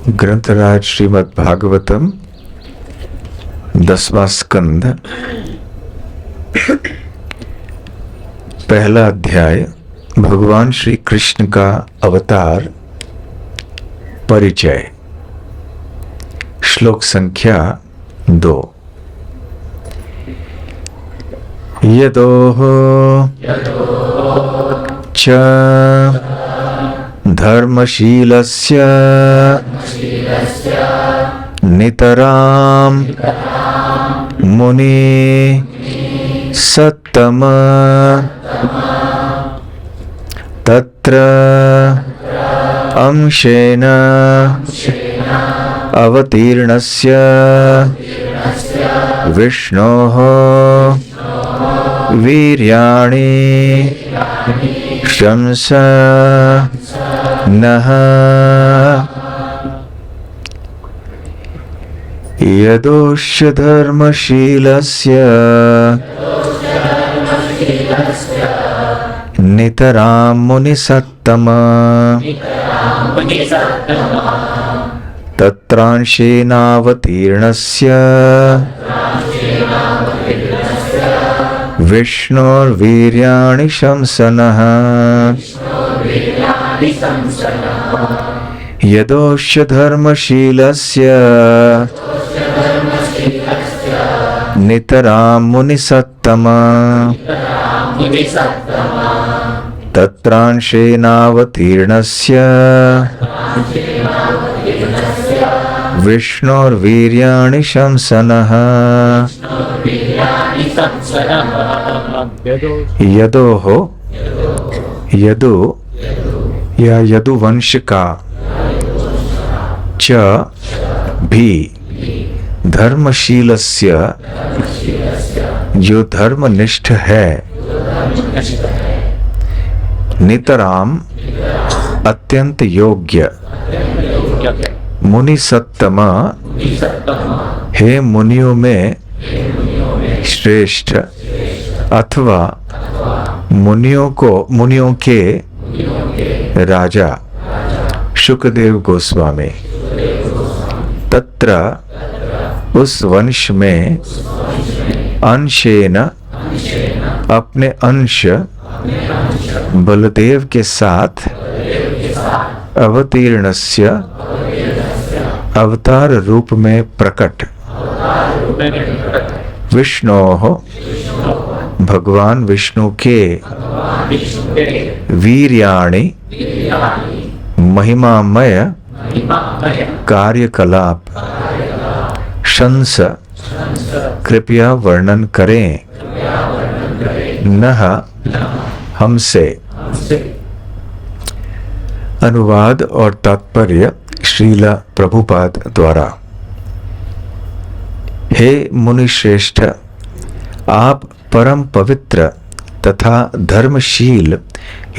ग्रंथराज श्रीमद् भागवतम 10वां स्कंद, पहला अध्याय। भगवान श्री कृष्ण का अवतार परिचय। श्लोक संख्या 2। यदोह च धर्मशीलस्य नितरां मुनि सत्तम तत्र अंशेन अवतीर्णस्य विष्णोः वीर्याणि शंस नः यदोश्य धर्मशीलस्य नितरां मुनिसत्तम तत्रांशेनावतीर्णस्य विष्णोर्वीर्याणि शंसनः यदोश्य धर्मशीलस्य नितरां मुनिसत्तम तत्रांशेनावतीर्णस्य विष्णोर्वीर्याणि शंसनः यदोह यदु या यदुवंश का च भी धर्मशीलस्य जो धर्मनिष्ठ है नितराम अत्यंत योग्य मुनि सत्तम हे मुनियों में श्रेष्ठ अथवा मुनियों के राजा शुकदेव गोस्वामी तत्र उस वंश में अंशेन अपने अंश बलदेव के साथ अवतीर्णस्य अवतार रूप में प्रकट विष्णोः भगवान विष्णु के वीर्याणि महिमामय कार्यकलाप शंस कृपया वर्णन करें नह हमसे। अनुवाद और तात्पर्य श्रील प्रभुपाद द्वारा। हे मुनिश्रेष्ठ, आप परम पवित्र तथा धर्मशील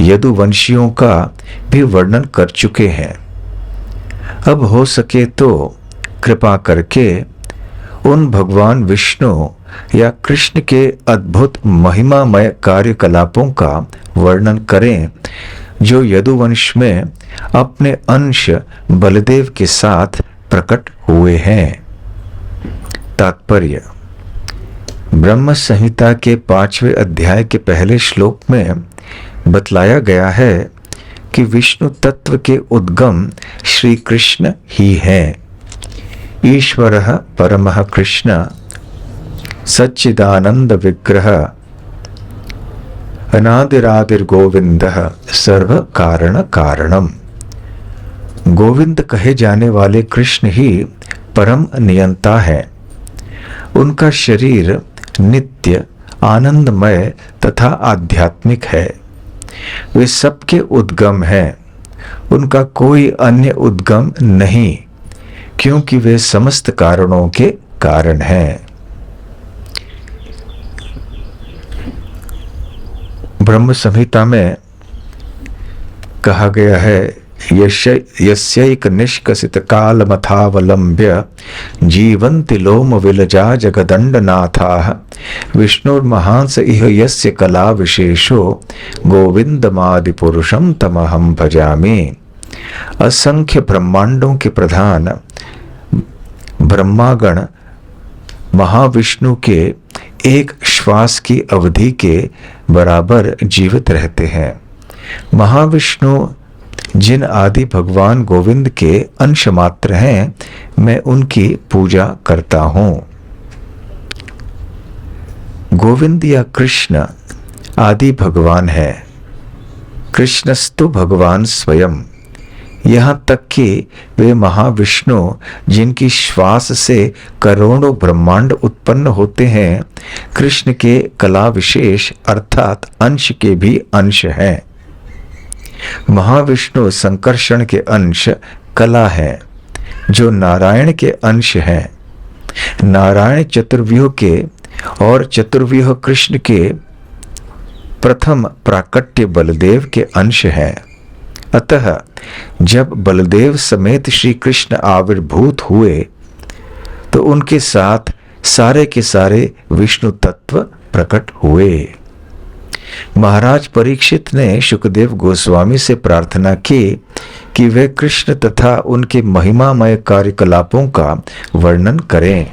यदुवंशियों का भी वर्णन कर चुके हैं। अब हो सके तो कृपा करके उन भगवान विष्णु या कृष्ण के अद्भुत महिमामय कार्यकलापों का वर्णन करें जो यदुवंश में अपने अंश बलदेव के साथ प्रकट हुए हैं। तात्पर्य। ब्रह्म संहिता के 5वें अध्याय के पहले श्लोक में बतलाया गया है कि विष्णु तत्व के उद्गम श्री कृष्ण ही हैं। ईश्वरः परमः कृष्ण सच्चिदानंद विग्रह अनादिरादिर्गोविंदः सर्व कारण कारणम। गोविंद कहे जाने वाले कृष्ण ही परम नियंता है। उनका शरीर नित्य आनंदमय तथा आध्यात्मिक है। वे सबके उद्गम हैं। उनका कोई अन्य उद्गम नहीं, क्योंकि वे समस्त कारणों के कारण हैं। ब्रह्म संहिता में कहा गया है यस्यैक निष्कसित कालमथावलंब्य जीवन्ति लोम विलजा जगदण्डनाथाः विष्णुर्महांस इह यस्य कला विशेषो गोविंदमादिपुरुषं तमहं भजामि। असंख्य ब्रह्मांडों के प्रधान ब्रह्मागण महाविष्णु के एक श्वास की अवधि के बराबर जीवित रहते हैं। महाविष्णु जिन आदि भगवान गोविंद के अंश मात्र हैं, मैं उनकी पूजा करता हूँ। गोविंद या कृष्ण आदि भगवान है। कृष्णस्तु भगवान स्वयं। यहाँ तक कि वे महाविष्णु जिनकी श्वास से करोड़ों ब्रह्मांड उत्पन्न होते हैं, कृष्ण के कला विशेष अर्थात अंश के भी अंश हैं। महाविष्णु संकर्षण के अंश कला है, जो नारायण के अंश हैं। नारायण चतुर्व्यूह के और चतुर्व्यूह कृष्ण के प्रथम प्राकट्य बलदेव के अंश हैं। अतः जब बलदेव समेत श्री कृष्ण आविर्भूत हुए तो उनके साथ सारे के सारे विष्णु तत्व प्रकट हुए। महाराज परीक्षित ने शुकदेव गोस्वामी से प्रार्थना की कि वे कृष्ण तथा उनके महिमामय कार्यकलापों का वर्णन करें।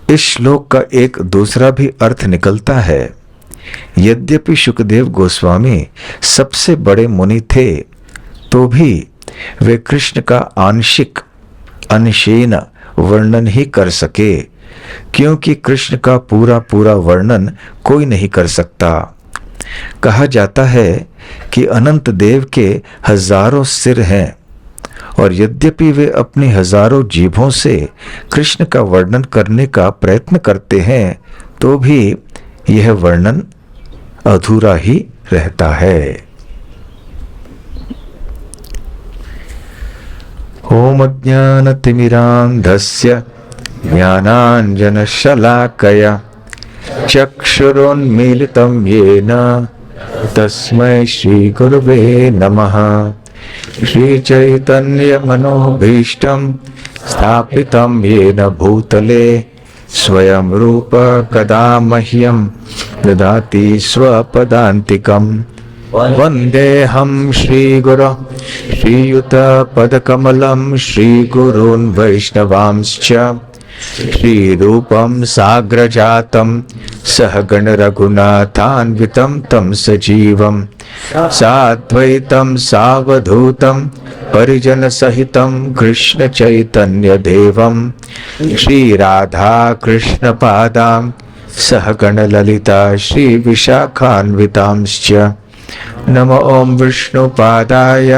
इस श्लोक का एक दूसरा भी अर्थ निकलता है। यद्यपि शुकदेव गोस्वामी सबसे बड़े मुनि थे, तो भी वे कृष्ण का आंशिक अंशेन वर्णन ही कर सके, क्योंकि कृष्ण का पूरा पूरा वर्णन कोई नहीं कर सकता। कहा जाता है कि अनंत देव के हजारों सिर हैं, और यद्यपि वे अपनी हजारों जीभों से कृष्ण का वर्णन करने का प्रयत्न करते हैं, तो भी यह वर्णन अधूरा ही रहता है। ओम अज्ञानतिमिरान्धस्य ज्ञानाञ्जनशलाकया चक्षुरुन्मीलितं येन तस्मै श्रीगुरुवे नमः। श्रीचैतन्यमनोभीष्टं स्थापितं येन भूतले स्वयं रूप कदा मह्यं ददाति स्वपदान्तिकम्। वन्देऽहं श्रीगुरो श्रीयुतपदकमलं श्रीगुरून् वैष्णवांश्च श्रीरूपं साग्रजातं सहगण रघुनाथान्वितं तं सजीवं साद्वैतं सावधूतं परिजनसहितं कृष्ण चैतन्य देवं श्रीराधा कृष्णपादां सहगण ललिता श्री विशाखान्वितांश्च। नमो ओं विष्णुपादाय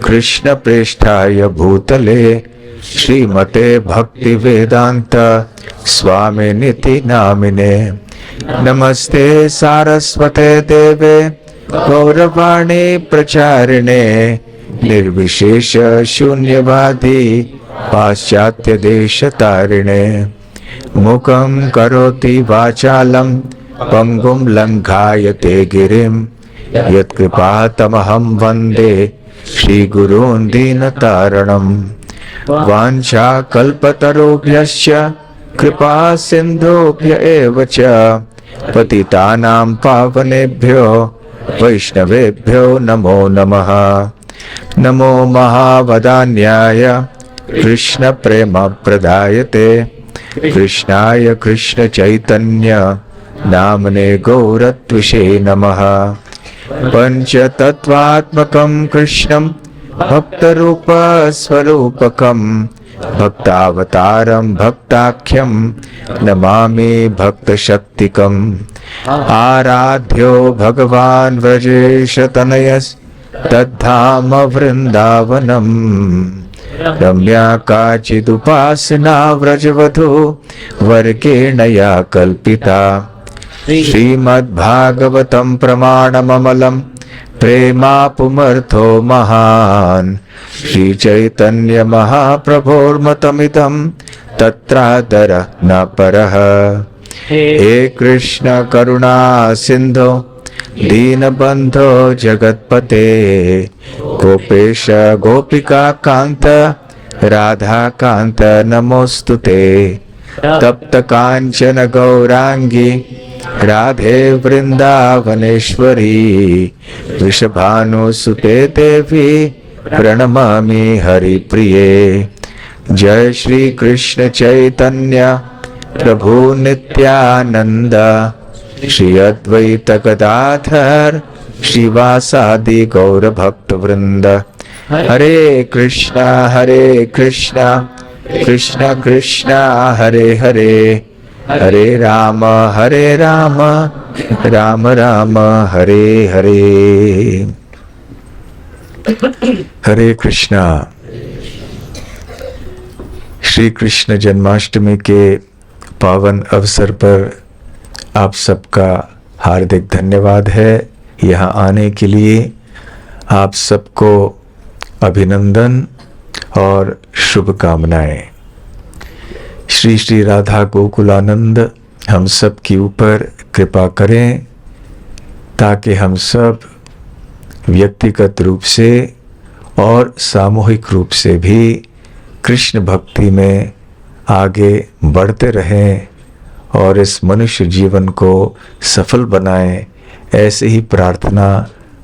कृष्णप्रेष्ठाय भूतले श्रीमते भक्ति वेदांत स्वामिनिति नामिने। नमस्ते सारस्वते देवे गौरवाणी प्रचारिणे निर्विशेष शून्यवादी पाश्चात्य देश तारिणे। मुखं करोति वाचालं पंगुं लंघायते गिरिं यत्कृपातमहं वन्दे श्रीगुरून् दीनतारणम्। वाञ्छाकल्पतरुभ्यश्च कृपा सिन्धुभ्य एव च पतितानां पावनेभ्यो वैष्णवेभ्यो नमो नमः। नमो महावदान्याय कृष्ण प्रेम प्रदायते कृष्णाय कृष्ण चैतन्य नामने गौरत्विषे नमः। पंचतत्वात्मकं कृष्णं भक्तरूप स्वरूपकं भक्तावतारं भक्ताख्यं नमामि भक्तशक्तिकम्। आराध्यो भगवान् व्रजेशतनयस् तद्धाम वृन्दावनम्। रम्या काचिदुपासना व्रजवधू वर्गेण या कल्पिता। श्रीमद्भागवतं प्रमाणममलं प्रेमापुमर्थो महान्। श्रीचैतन्य महाप्रभोर्मतमिदं तत्रादर न परः। हे कृष्ण करुणा सिंधो दीनबंधो जगत्पते गोपेश गोपिका कांत राधा कांत नमोस्तुते। तप्त कांचन गौरांगी राधे वृंदावनेश्वरी वृषभानुसुते देवी प्रणमामि हरिप्रिये। जय श्री कृष्ण चैतन्य प्रभु नित्यानंद श्री अद्वैत गदाधर श्रीवासादि गौर भक्त वृंद। हरे कृष्णा कृष्णा कृष्णा हरे हरे, हरे राम राम राम हरे हरे। हरे कृष्णा। श्री कृष्ण जन्माष्टमी के पावन अवसर पर आप सबका हार्दिक धन्यवाद है यहाँ आने के लिए। आप सबको अभिनंदन और शुभकामनाएं। श्री श्री राधा गोकुलानंद हम सब के ऊपर कृपा करें ताकि हम सब व्यक्तिगत रूप से और सामूहिक रूप से भी कृष्ण भक्ति में आगे बढ़ते रहें और इस मनुष्य जीवन को सफल बनाएं। ऐसे ही प्रार्थना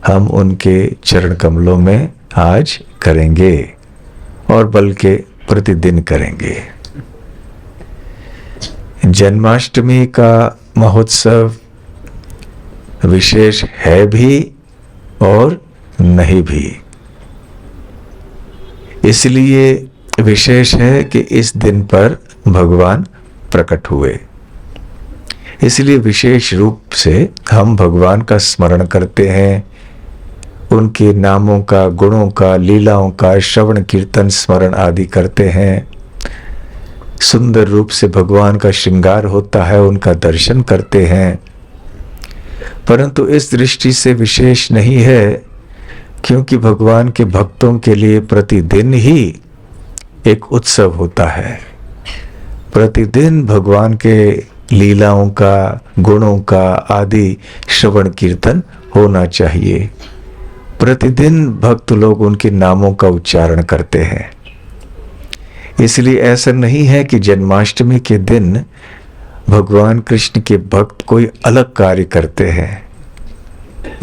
हम उनके चरण कमलों में आज करेंगे और बल्कि प्रतिदिन करेंगे। जन्माष्टमी का महोत्सव विशेष है भी और नहीं भी। इसलिए विशेष है कि इस दिन पर भगवान प्रकट हुए, इसलिए विशेष रूप से हम भगवान का स्मरण करते हैं, उनके नामों का, गुणों का, लीलाओं का श्रवण कीर्तन स्मरण आदि करते हैं। सुंदर रूप से भगवान का श्रृंगार होता है, उनका दर्शन करते हैं। परंतु इस दृष्टि से विशेष नहीं है क्योंकि भगवान के भक्तों के लिए प्रतिदिन ही एक उत्सव होता है। प्रतिदिन भगवान के लीलाओं का, गुणों का आदि श्रवण कीर्तन होना चाहिए। प्रतिदिन भक्त लोग उनके नामों का उच्चारण करते हैं। इसलिए ऐसा नहीं है कि जन्माष्टमी के दिन भगवान कृष्ण के भक्त कोई अलग कार्य करते हैं,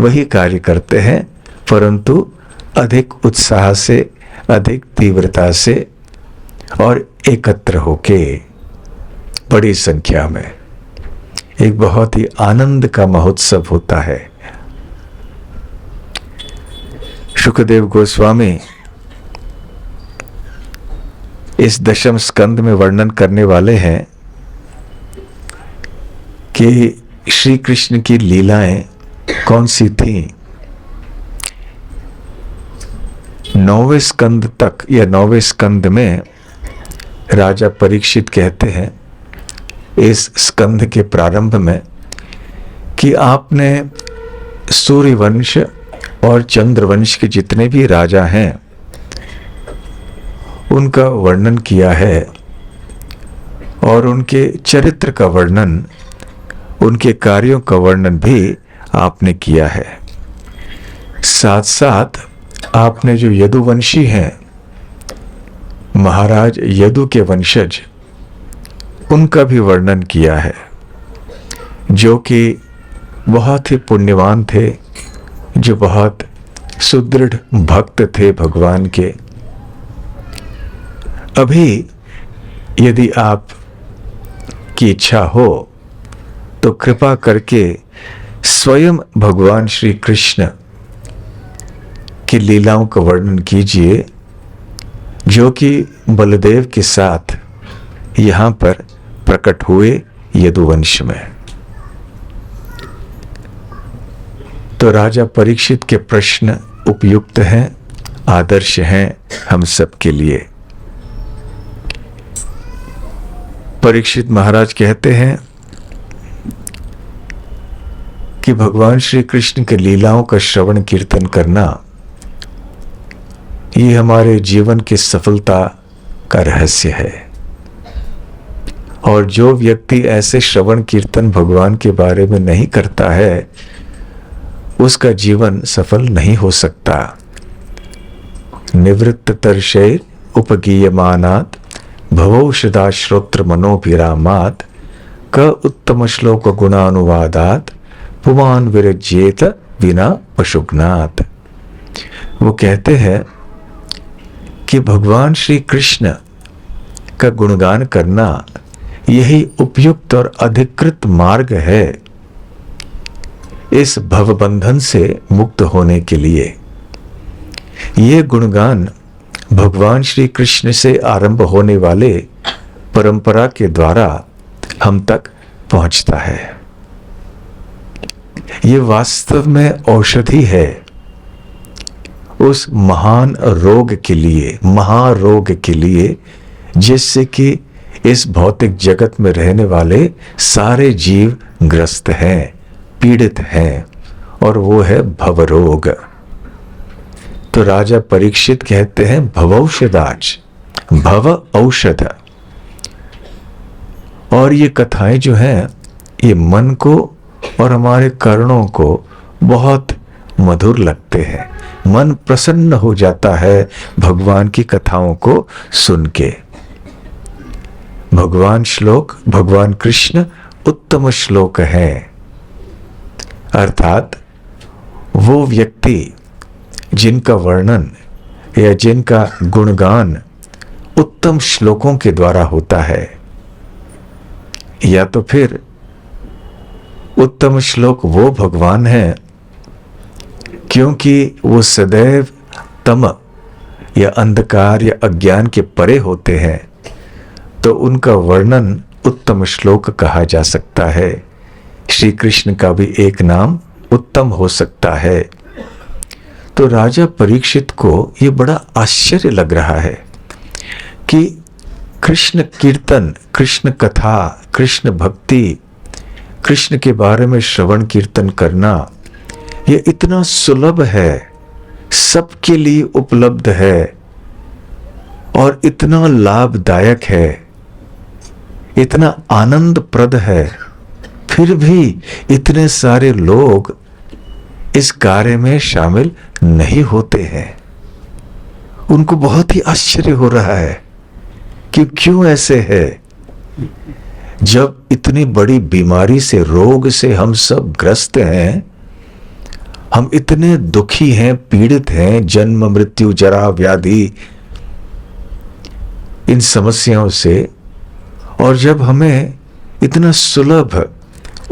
वही कार्य करते हैं परंतु अधिक उत्साह से, अधिक तीव्रता से और एकत्र होके बड़ी संख्या में। एक बहुत ही आनंद का महोत्सव होता है। शुकदेव गोस्वामी इस दशम स्कंद में वर्णन करने वाले हैं कि श्री कृष्ण की लीलाएं कौन सी थीं। 9वें स्कंद तक या 9वें स्कंद में राजा परीक्षित कहते हैं इस स्कंद के प्रारंभ में कि आपने सूर्यवंश और चंद्रवंश के जितने भी राजा हैं उनका वर्णन किया है और उनके चरित्र का वर्णन, उनके कार्यों का वर्णन भी आपने किया है। साथ साथ आपने जो यदुवंशी हैं, महाराज यदु के वंशज, उनका भी वर्णन किया है जो कि बहुत ही पुण्यवान थे, जो बहुत सुदृढ़ भक्त थे भगवान के। अभी यदि आप की इच्छा हो तो कृपा करके स्वयं भगवान श्री कृष्ण की लीलाओं का वर्णन कीजिए जो कि बलदेव के साथ यहाँ पर प्रकट हुए यदुवंश में। तो राजा परीक्षित के प्रश्न उपयुक्त हैं, आदर्श हैं हम सब के लिए। परीक्षित महाराज कहते हैं कि भगवान श्री कृष्ण के लीलाओं का श्रवण कीर्तन करना ये हमारे जीवन की सफलता का रहस्य है। और जो व्यक्ति ऐसे श्रवण कीर्तन भगवान के बारे में नहीं करता है उसका जीवन सफल नहीं हो सकता। निवृत्त तरशैर उपगीयमानात् भवौषधा श्रोत्र मनोभिरामात क उत्तम श्लोक गुणानुवादात पुमान विरज्येत बिना पशुघ्नात। वो कहते हैं कि भगवान श्री कृष्ण का गुणगान करना यही उपयुक्त और अधिकृत मार्ग है इस भवबंधन से मुक्त होने के लिए। ये गुणगान भगवान श्री कृष्ण से आरंभ होने वाले परंपरा के द्वारा हम तक पहुंचता है। ये वास्तव में औषधि है उस महान रोग के लिए, महारोग के लिए, जिससे कि इस भौतिक जगत में रहने वाले सारे जीव ग्रस्त हैं, पीड़ित हैं, और वो है भवरोग। तो राजा परीक्षित कहते हैं भवौषधाच, भव औषध। और ये कथाएं जो हैं ये मन को और हमारे कर्णों को बहुत मधुर लगते हैं। मन प्रसन्न हो जाता है भगवान की कथाओं को सुन के। भगवान श्लोक, भगवान कृष्ण उत्तम श्लोक हैं, अर्थात वो व्यक्ति जिनका वर्णन या जिनका गुणगान उत्तम श्लोकों के द्वारा होता है, या तो फिर उत्तम श्लोक वो भगवान है क्योंकि वो सदैव तम या अंधकार या अज्ञान के परे होते हैं, तो उनका वर्णन उत्तम श्लोक कहा जा सकता है। श्री कृष्ण का भी एक नाम उत्तम हो सकता है। तो राजा परीक्षित को ये बड़ा आश्चर्य लग रहा है कि कृष्ण कीर्तन, कृष्ण कथा, कृष्ण भक्ति, कृष्ण के बारे में श्रवण कीर्तन करना ये इतना सुलभ है, सबके लिए उपलब्ध है और इतना लाभदायक है, इतना आनंदप्रद है, फिर भी इतने सारे लोग इस कार्य में शामिल नहीं होते हैं। उनको बहुत ही आश्चर्य हो रहा है कि क्यों ऐसे है। जब इतनी बड़ी बीमारी से, रोग से हम सब ग्रस्त हैं, हम इतने दुखी हैं, पीड़ित हैं, जन्म मृत्यु जरा व्याधि इन समस्याओं से, और जब हमें इतना सुलभ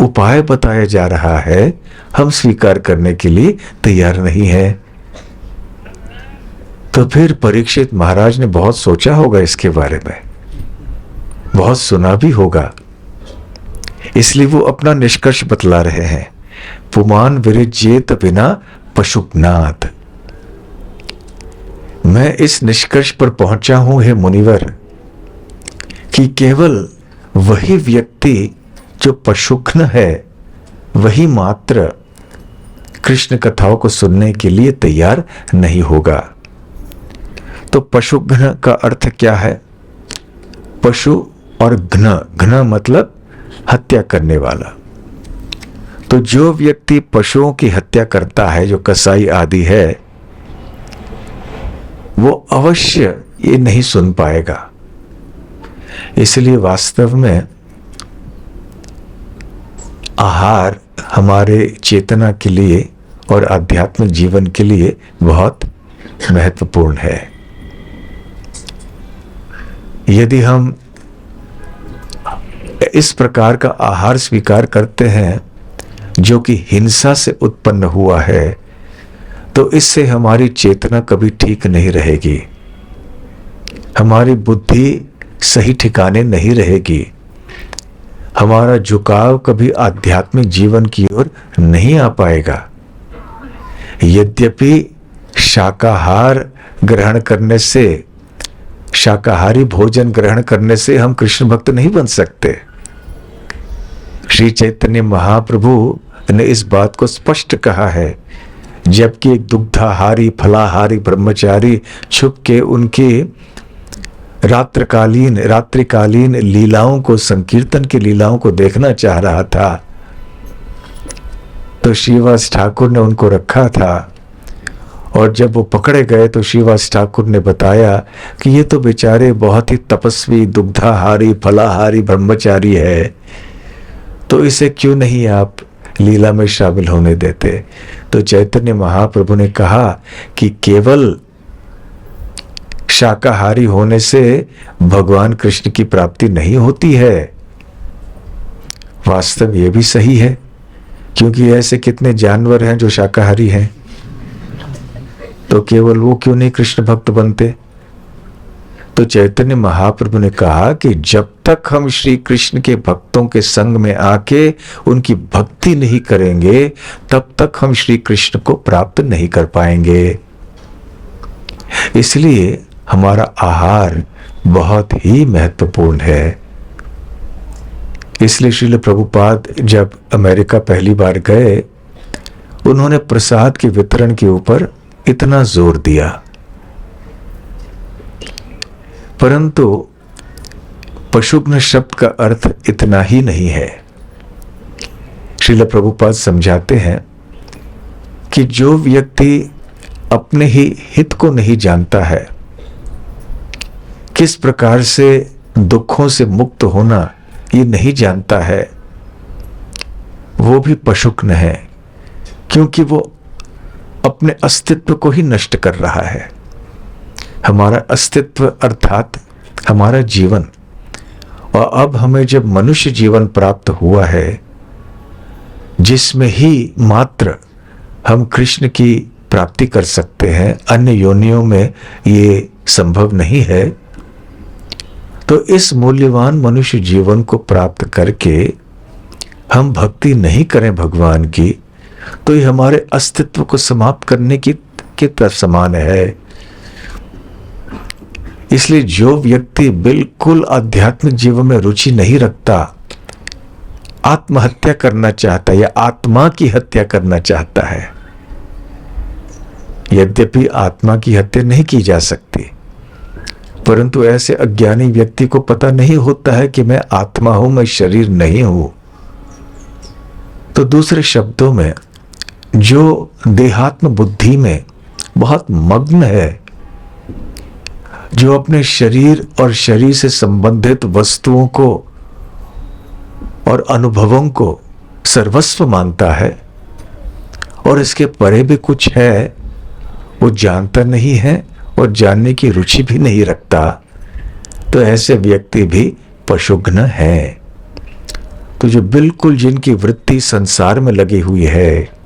उपाय बताया जा रहा है, हम स्वीकार करने के लिए तैयार नहीं है। तो फिर परीक्षित महाराज ने बहुत सोचा होगा इसके बारे में, बहुत सुना भी होगा, इसलिए वो अपना निष्कर्ष बतला रहे हैं। पुमान विरज्येत बिना पशुघ्नात। मैं इस निष्कर्ष पर पहुंचा हूं हे मुनिवर कि केवल वही व्यक्ति जो पशुघ्न है, वही मात्र कृष्ण कथाओं को सुनने के लिए तैयार नहीं होगा। तो पशुघ्न का अर्थ क्या है? पशु और घ्न, घ्न मतलब हत्या करने वाला। तो जो व्यक्ति पशुओं की हत्या करता है, जो कसाई आदि है, वो अवश्य ये नहीं सुन पाएगा। इसलिए वास्तव में आहार हमारे चेतना के लिए और आध्यात्मिक जीवन के लिए बहुत महत्वपूर्ण है। यदि हम इस प्रकार का आहार स्वीकार करते हैं जो कि हिंसा से उत्पन्न हुआ है, तो इससे हमारी चेतना कभी ठीक नहीं रहेगी, हमारी बुद्धि सही ठिकाने नहीं रहेगी, हमारा झुकाव कभी आध्यात्मिक जीवन की ओर नहीं आ पाएगा। यद्यपि शाकाहार ग्रहण करने से, शाकाहारी भोजन ग्रहण करने से हम कृष्ण भक्त नहीं बन सकते। श्री चैतन्य महाप्रभु ने इस बात को स्पष्ट कहा है, जबकि एक दुग्धाहारी फलाहारी ब्रह्मचारी छुप के उनकी रात्रिकालीन लीलाओं को, संकीर्तन की लीलाओं को देखना चाह रहा था, तो श्रीवास ठाकुर ने उनको रखा था और जब वो पकड़े गए तो श्रीवास ठाकुर ने बताया कि ये तो बेचारे बहुत ही तपस्वी, दुग्धाहारी, फलाहारी ब्रह्मचारी है, तो इसे क्यों नहीं आप लीला में शामिल होने देते। तो चैतन्य महाप्रभु ने कहा कि केवल शाकाहारी होने से भगवान कृष्ण की प्राप्ति नहीं होती है। वास्तव ये भी सही है, क्योंकि ऐसे कितने जानवर हैं जो शाकाहारी हैं, तो केवल वो क्यों नहीं कृष्ण भक्त बनते। तो चैतन्य महाप्रभु ने कहा कि जब तक हम श्री कृष्ण के भक्तों के संग में आके उनकी भक्ति नहीं करेंगे, तब तक हम श्री कृष्ण को प्राप्त नहीं कर पाएंगे। इसलिए हमारा आहार बहुत ही महत्वपूर्ण है। इसलिए श्रील प्रभुपाद जब अमेरिका पहली बार गए, उन्होंने प्रसाद के वितरण के ऊपर इतना जोर दिया, परंतु पशुघ्न शब्द का अर्थ इतना ही नहीं है। श्रील प्रभुपाद समझाते हैं कि जो व्यक्ति अपने ही हित को नहीं जानता है, किस प्रकार से दुखों से मुक्त होना ये नहीं जानता है, वो भी पशुघ्न है, क्योंकि वो अपने अस्तित्व को ही नष्ट कर रहा है। हमारा अस्तित्व अर्थात हमारा जीवन, और अब हमें जब मनुष्य जीवन प्राप्त हुआ है, जिसमें ही मात्र हम कृष्ण की प्राप्ति कर सकते हैं, अन्य योनियों में ये संभव नहीं है, तो इस मूल्यवान मनुष्य जीवन को प्राप्त करके हम भक्ति नहीं करें भगवान की, तो ये हमारे अस्तित्व को समाप्त करने की तरफ समान है। इसलिए जो व्यक्ति बिल्कुल आध्यात्मिक जीवन में रुचि नहीं रखता, आत्महत्या करना चाहता है या आत्मा की हत्या करना चाहता है, यद्यपि आत्मा की हत्या नहीं की जा सकती, परंतु ऐसे अज्ञानी व्यक्ति को पता नहीं होता है कि मैं आत्मा हूं, मैं शरीर नहीं हूं। तो दूसरे शब्दों में, जो देहात्म बुद्धि में बहुत मग्न है, जो अपने शरीर और शरीर से संबंधित वस्तुओं को और अनुभवों को सर्वस्व मानता है और इसके परे भी कुछ है, वो जानता नहीं है और जानने की रुचि भी नहीं रखता, तो ऐसे व्यक्ति भी पशुघ्न है। तो जो बिल्कुल जिनकी वृत्ति संसार में लगी हुई है,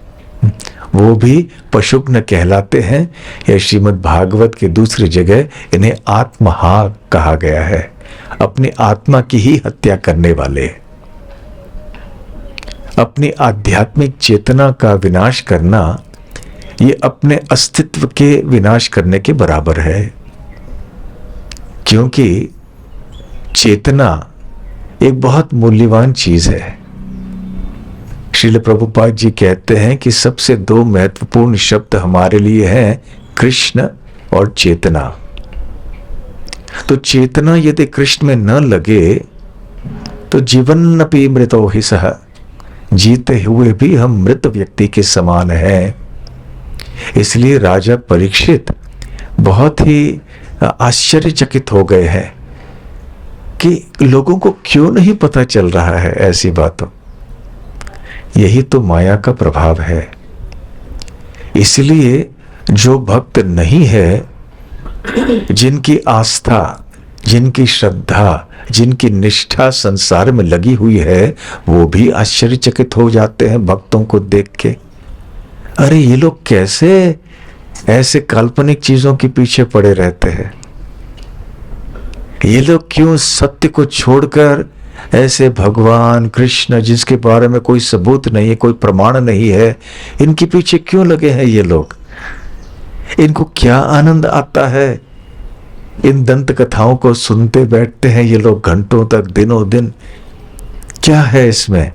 वो भी पशुघ्न कहलाते हैं। यह श्रीमद् भागवत के दूसरी जगह इन्हें आत्महा कहा गया है, अपनी आत्मा की ही हत्या करने वाले। अपनी आध्यात्मिक चेतना का विनाश करना, ये अपने अस्तित्व के विनाश करने के बराबर है, क्योंकि चेतना एक बहुत मूल्यवान चीज है। श्रील प्रभुपाद जी कहते हैं कि सबसे दो महत्वपूर्ण शब्द हमारे लिए हैं, कृष्ण और चेतना। तो चेतना यदि कृष्ण में न लगे तो जीवन्नपि मृतो हि सह, जीते हुए भी हम मृत व्यक्ति के समान हैं। इसलिए राजा परीक्षित बहुत ही आश्चर्यचकित हो गए हैं कि लोगों को क्यों नहीं पता चल रहा है ऐसी बातों। यही तो माया का प्रभाव है। इसलिए जो भक्त नहीं है, जिनकी आस्था, जिनकी श्रद्धा, जिनकी निष्ठा संसार में लगी हुई है, वो भी आश्चर्यचकित हो जाते हैं भक्तों को देख के। अरे ये लोग कैसे ऐसे काल्पनिक चीजों के पीछे पड़े रहते हैं, ये लोग क्यों सत्य को छोड़कर ऐसे भगवान कृष्ण जिसके बारे में कोई सबूत नहीं है, कोई प्रमाण नहीं है, इनके पीछे क्यों लगे हैं ये लोग। इनको क्या आनंद आता है, इन दंत कथाओं को सुनते बैठते हैं ये लोग घंटों तक, दिनों दिन, क्या है इसमें।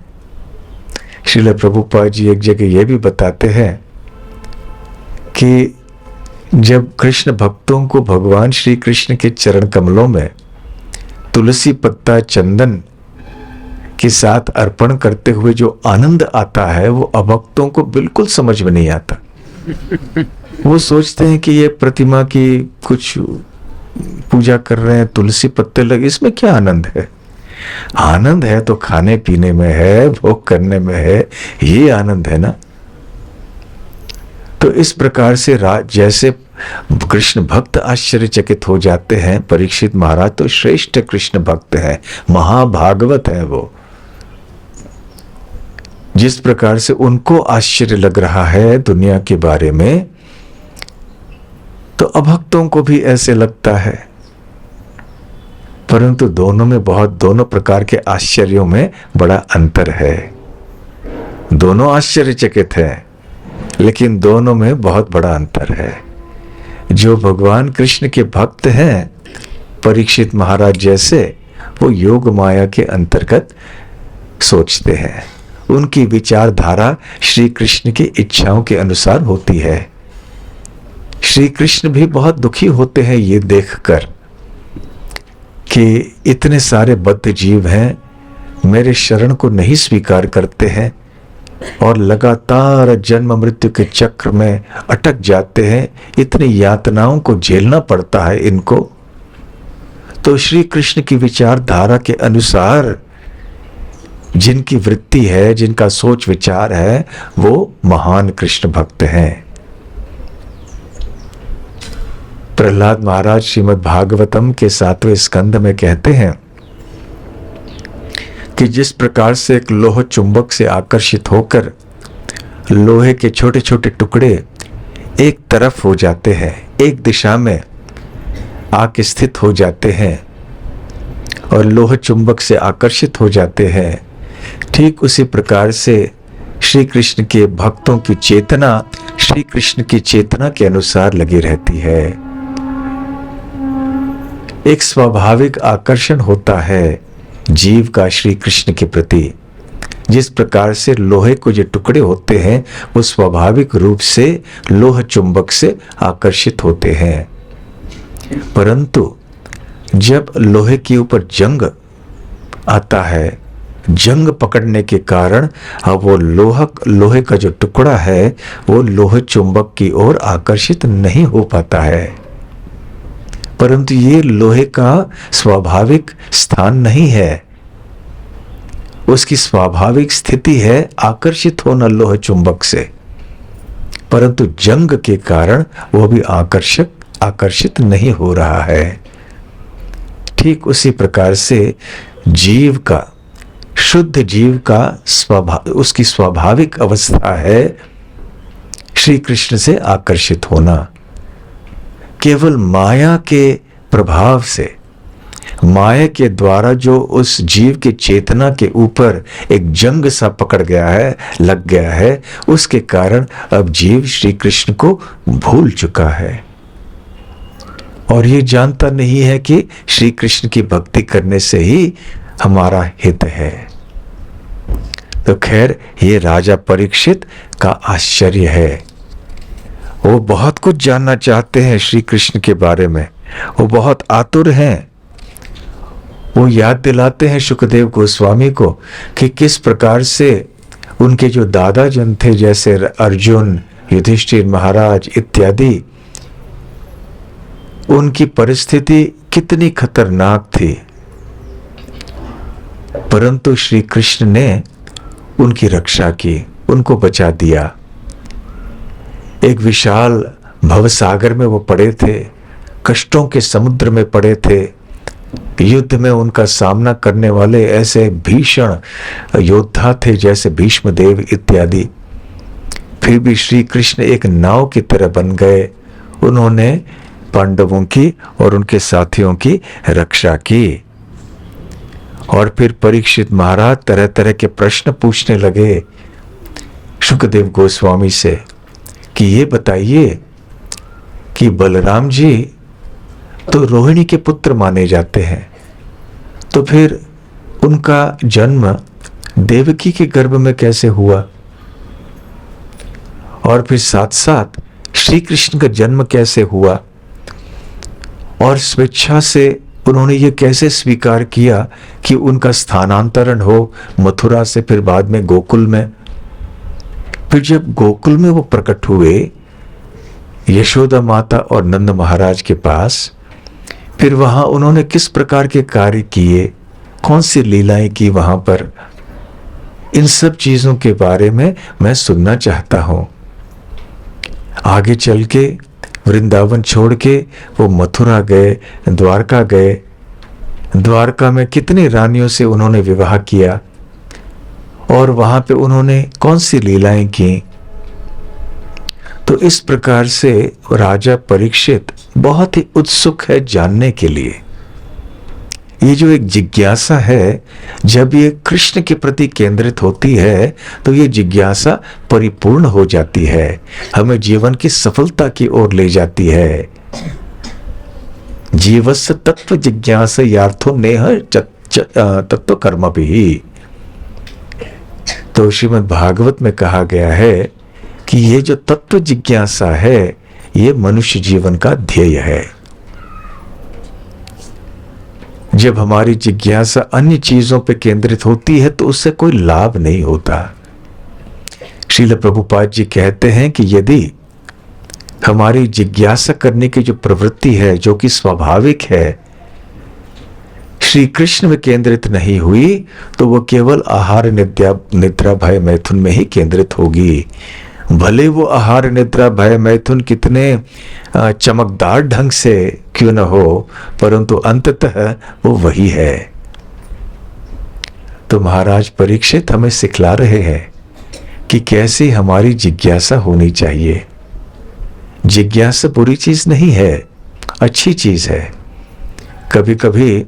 श्रील प्रभुपाद जी एक जगह ये भी बताते हैं कि जब कृष्ण भक्तों को भगवान श्री कृष्ण के चरण कमलों में तुलसी पत्ता चंदन के साथ अर्पण करते हुए जो आनंद आता है, वो अभक्तों को बिल्कुल समझ में नहीं आता। वो सोचते हैं कि ये प्रतिमा की कुछ पूजा कर रहे हैं, तुलसी पत्ते लगे, इसमें क्या आनंद है? आनंद है तो खाने पीने में है, भोग करने में है, ये आनंद है ना। तो इस प्रकार से जैसे कृष्ण भक्त आश्चर्यचकित हो जाते हैं, परीक्षित महाराज तो श्रेष्ठ कृष्ण भक्त है, महाभागवत है वो। जिस प्रकार से उनको आश्चर्य लग रहा है दुनिया के बारे में, तो अभक्तों को भी ऐसे लगता है। परंतु दोनों में दोनों प्रकार के आश्चर्यों में बड़ा अंतर है। दोनों आश्चर्यचकित हैं, लेकिन दोनों में बहुत बड़ा अंतर है। जो भगवान कृष्ण के भक्त हैं, परीक्षित महाराज जैसे, वो योग माया के अंतर्गत सोचते हैं। उनकी विचारधारा श्री कृष्ण की इच्छाओं के अनुसार होती है। श्री कृष्ण भी बहुत दुखी होते हैं ये देखकर कि इतने सारे बद्ध जीव हैं, मेरे शरण को नहीं स्वीकार करते हैं और लगातार जन्म मृत्यु के चक्र में अटक जाते हैं, इतनी यातनाओं को झेलना पड़ता है इनको। तो श्री कृष्ण की विचारधारा के अनुसार जिनकी वृत्ति है, जिनका सोच विचार है, वो महान कृष्ण भक्त हैं। प्रहलाद महाराज श्रीमद् भागवतम के 7वें स्कंद में कहते हैं कि जिस प्रकार से एक लोह चुंबक से आकर्षित होकर लोहे के छोटे छोटे टुकड़े एक तरफ हो जाते हैं, एक दिशा में आके स्थित हो जाते हैं और लोह चुंबक से आकर्षित हो जाते हैं, ठीक उसी प्रकार से श्री कृष्ण के भक्तों की चेतना श्री कृष्ण की चेतना के अनुसार लगी रहती है। एक स्वाभाविक आकर्षण होता है जीव का श्री कृष्ण के प्रति। जिस प्रकार से लोहे को जो टुकड़े होते हैं, वो स्वाभाविक रूप से लोह चुंबक से आकर्षित होते हैं। परंतु जब लोहे के ऊपर जंग आता है, जंग पकड़ने के कारण अब वो लोहे का जो टुकड़ा है वो लोहे चुंबक की ओर आकर्षित नहीं हो पाता है। परंतु ये लोहे का स्वाभाविक स्थान नहीं है, उसकी स्वाभाविक स्थिति है आकर्षित होना लोह चुंबक से, परंतु जंग के कारण वो भी आकर्षित नहीं हो रहा है। ठीक उसी प्रकार से जीव का, शुद्ध जीव का उसकी स्वाभाविक अवस्था है श्री कृष्ण से आकर्षित होना। केवल माया के प्रभाव से, माया के द्वारा जो उस जीव के चेतना के ऊपर एक जंग सा पकड़ गया है, लग गया है, उसके कारण अब जीव श्री कृष्ण को भूल चुका है और ये जानता नहीं है कि श्री कृष्ण की भक्ति करने से ही हमारा हित है। तो खैर, ये राजा परीक्षित का आश्चर्य है। वो बहुत कुछ जानना चाहते हैं श्री कृष्ण के बारे में, वो बहुत आतुर हैं। वो याद दिलाते हैं शुकदेव गोस्वामी को कि किस प्रकार से उनके जो दादा जन थे, जैसे अर्जुन, युधिष्ठिर महाराज इत्यादि, उनकी परिस्थिति कितनी खतरनाक थी, परंतु श्री कृष्ण ने उनकी रक्षा की, उनको बचा दिया। एक विशाल भवसागर में वो पड़े थे, कष्टों के समुद्र में पड़े थे, युद्ध में उनका सामना करने वाले ऐसे भीषण योद्धा थे जैसे भीष्मदेव इत्यादि। फिर भी श्री कृष्ण एक नाव की तरह बन गए, उन्होंने पांडवों की और उनके साथियों की रक्षा की। और फिर परीक्षित महाराज तरह तरह के प्रश्न पूछने लगे शुकदेव गोस्वामी से कि ये बताइए कि बलराम जी तो रोहिणी के पुत्र माने जाते हैं, तो फिर उनका जन्म देवकी के गर्भ में कैसे हुआ, और फिर साथ साथ श्री कृष्ण का जन्म कैसे हुआ, और स्वेच्छा से उन्होंने ये कैसे स्वीकार किया कि उनका स्थानांतरण हो मथुरा से फिर बाद में गोकुल में। फिर जब गोकुल में वो प्रकट हुए, यशोदा माता और नंद महाराज के पास। फिर वहां उन्होंने किस प्रकार के कार्य किए, कौन सी लीलाएं की वहां पर, इन सब चीजों के बारे में मैं सुनना चाहता हूं। आगे चल के वृंदावन छोड़ के वो मथुरा गए, द्वारका गए। द्वारका में कितनी रानियों से उन्होंने विवाह किया और वहां पे उन्होंने कौन सी लीलाएं की। तो इस प्रकार से राजा परीक्षित बहुत ही उत्सुक है जानने के लिए। ये जो एक जिज्ञासा है, जब ये कृष्ण के प्रति केंद्रित होती है तो ये जिज्ञासा परिपूर्ण हो जाती है, हमें जीवन की सफलता की ओर ले जाती है। जीवस्य तत्व जिज्ञासा यार्थो नेह तत्व कर्म भी। तो श्रीमद् भागवत में कहा गया है कि ये जो तत्व जिज्ञासा है ये मनुष्य जीवन का ध्येय है। जब हमारी जिज्ञासा अन्य चीजों पर केंद्रित होती है तो उससे कोई लाभ नहीं होता। श्रील प्रभुपाद जी कहते हैं कि यदि हमारी जिज्ञासा करने की जो प्रवृत्ति है, जो कि स्वाभाविक है, श्री कृष्ण में केंद्रित नहीं हुई तो वो केवल आहार निद्रा भय मैथुन में ही केंद्रित होगी। भले वो आहार निद्रा भय मैथुन कितने चमकदार ढंग से क्यों न हो, परंतु अंततः वो वही है। तो महाराज परीक्षित हमें सिखला रहे हैं कि कैसे हमारी जिज्ञासा होनी चाहिए। जिज्ञासा बुरी चीज नहीं है, अच्छी चीज है। कभी कभी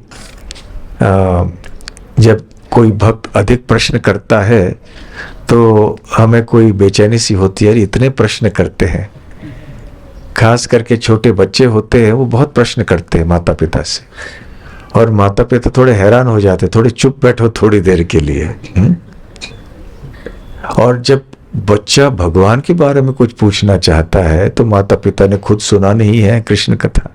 जब कोई भक्त अधिक प्रश्न करता है तो हमें कोई बेचैनी सी होती है, इतने प्रश्न करते हैं। खास करके छोटे बच्चे होते हैं, वो बहुत प्रश्न करते हैं माता पिता से, और माता पिता थोड़े हैरान हो जाते, थोड़े चुप बैठो थोड़ी देर के लिए। और जब बच्चा भगवान के बारे में कुछ पूछना चाहता है तो माता पिता ने खुद सुना नहीं है कृष्ण कथा,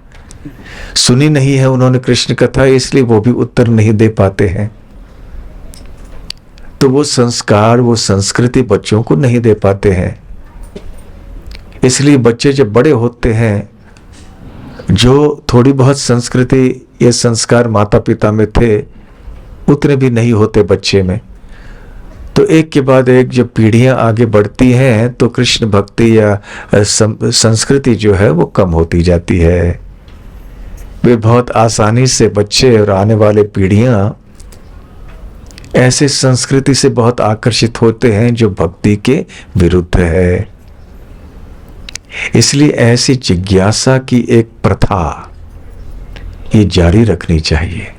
सुनी नहीं है उन्होंने कृष्ण कथा, इसलिए वो भी उत्तर नहीं दे पाते हैं। तो वो संस्कार, वो संस्कृति बच्चों को नहीं दे पाते हैं। इसलिए बच्चे जब बड़े होते हैं, जो थोड़ी बहुत संस्कृति या संस्कार माता पिता में थे उतने भी नहीं होते बच्चे में। तो एक के बाद एक जब पीढ़ियां आगे बढ़ती हैं तो कृष्ण भक्ति या संस्कृति जो है वो कम होती जाती है। वे बहुत आसानी से बच्चे और आने वाले पीढ़ियां ऐसे संस्कृति से बहुत आकर्षित होते हैं जो भक्ति के विरुद्ध है। इसलिए ऐसी जिज्ञासा की एक प्रथा ये जारी रखनी चाहिए।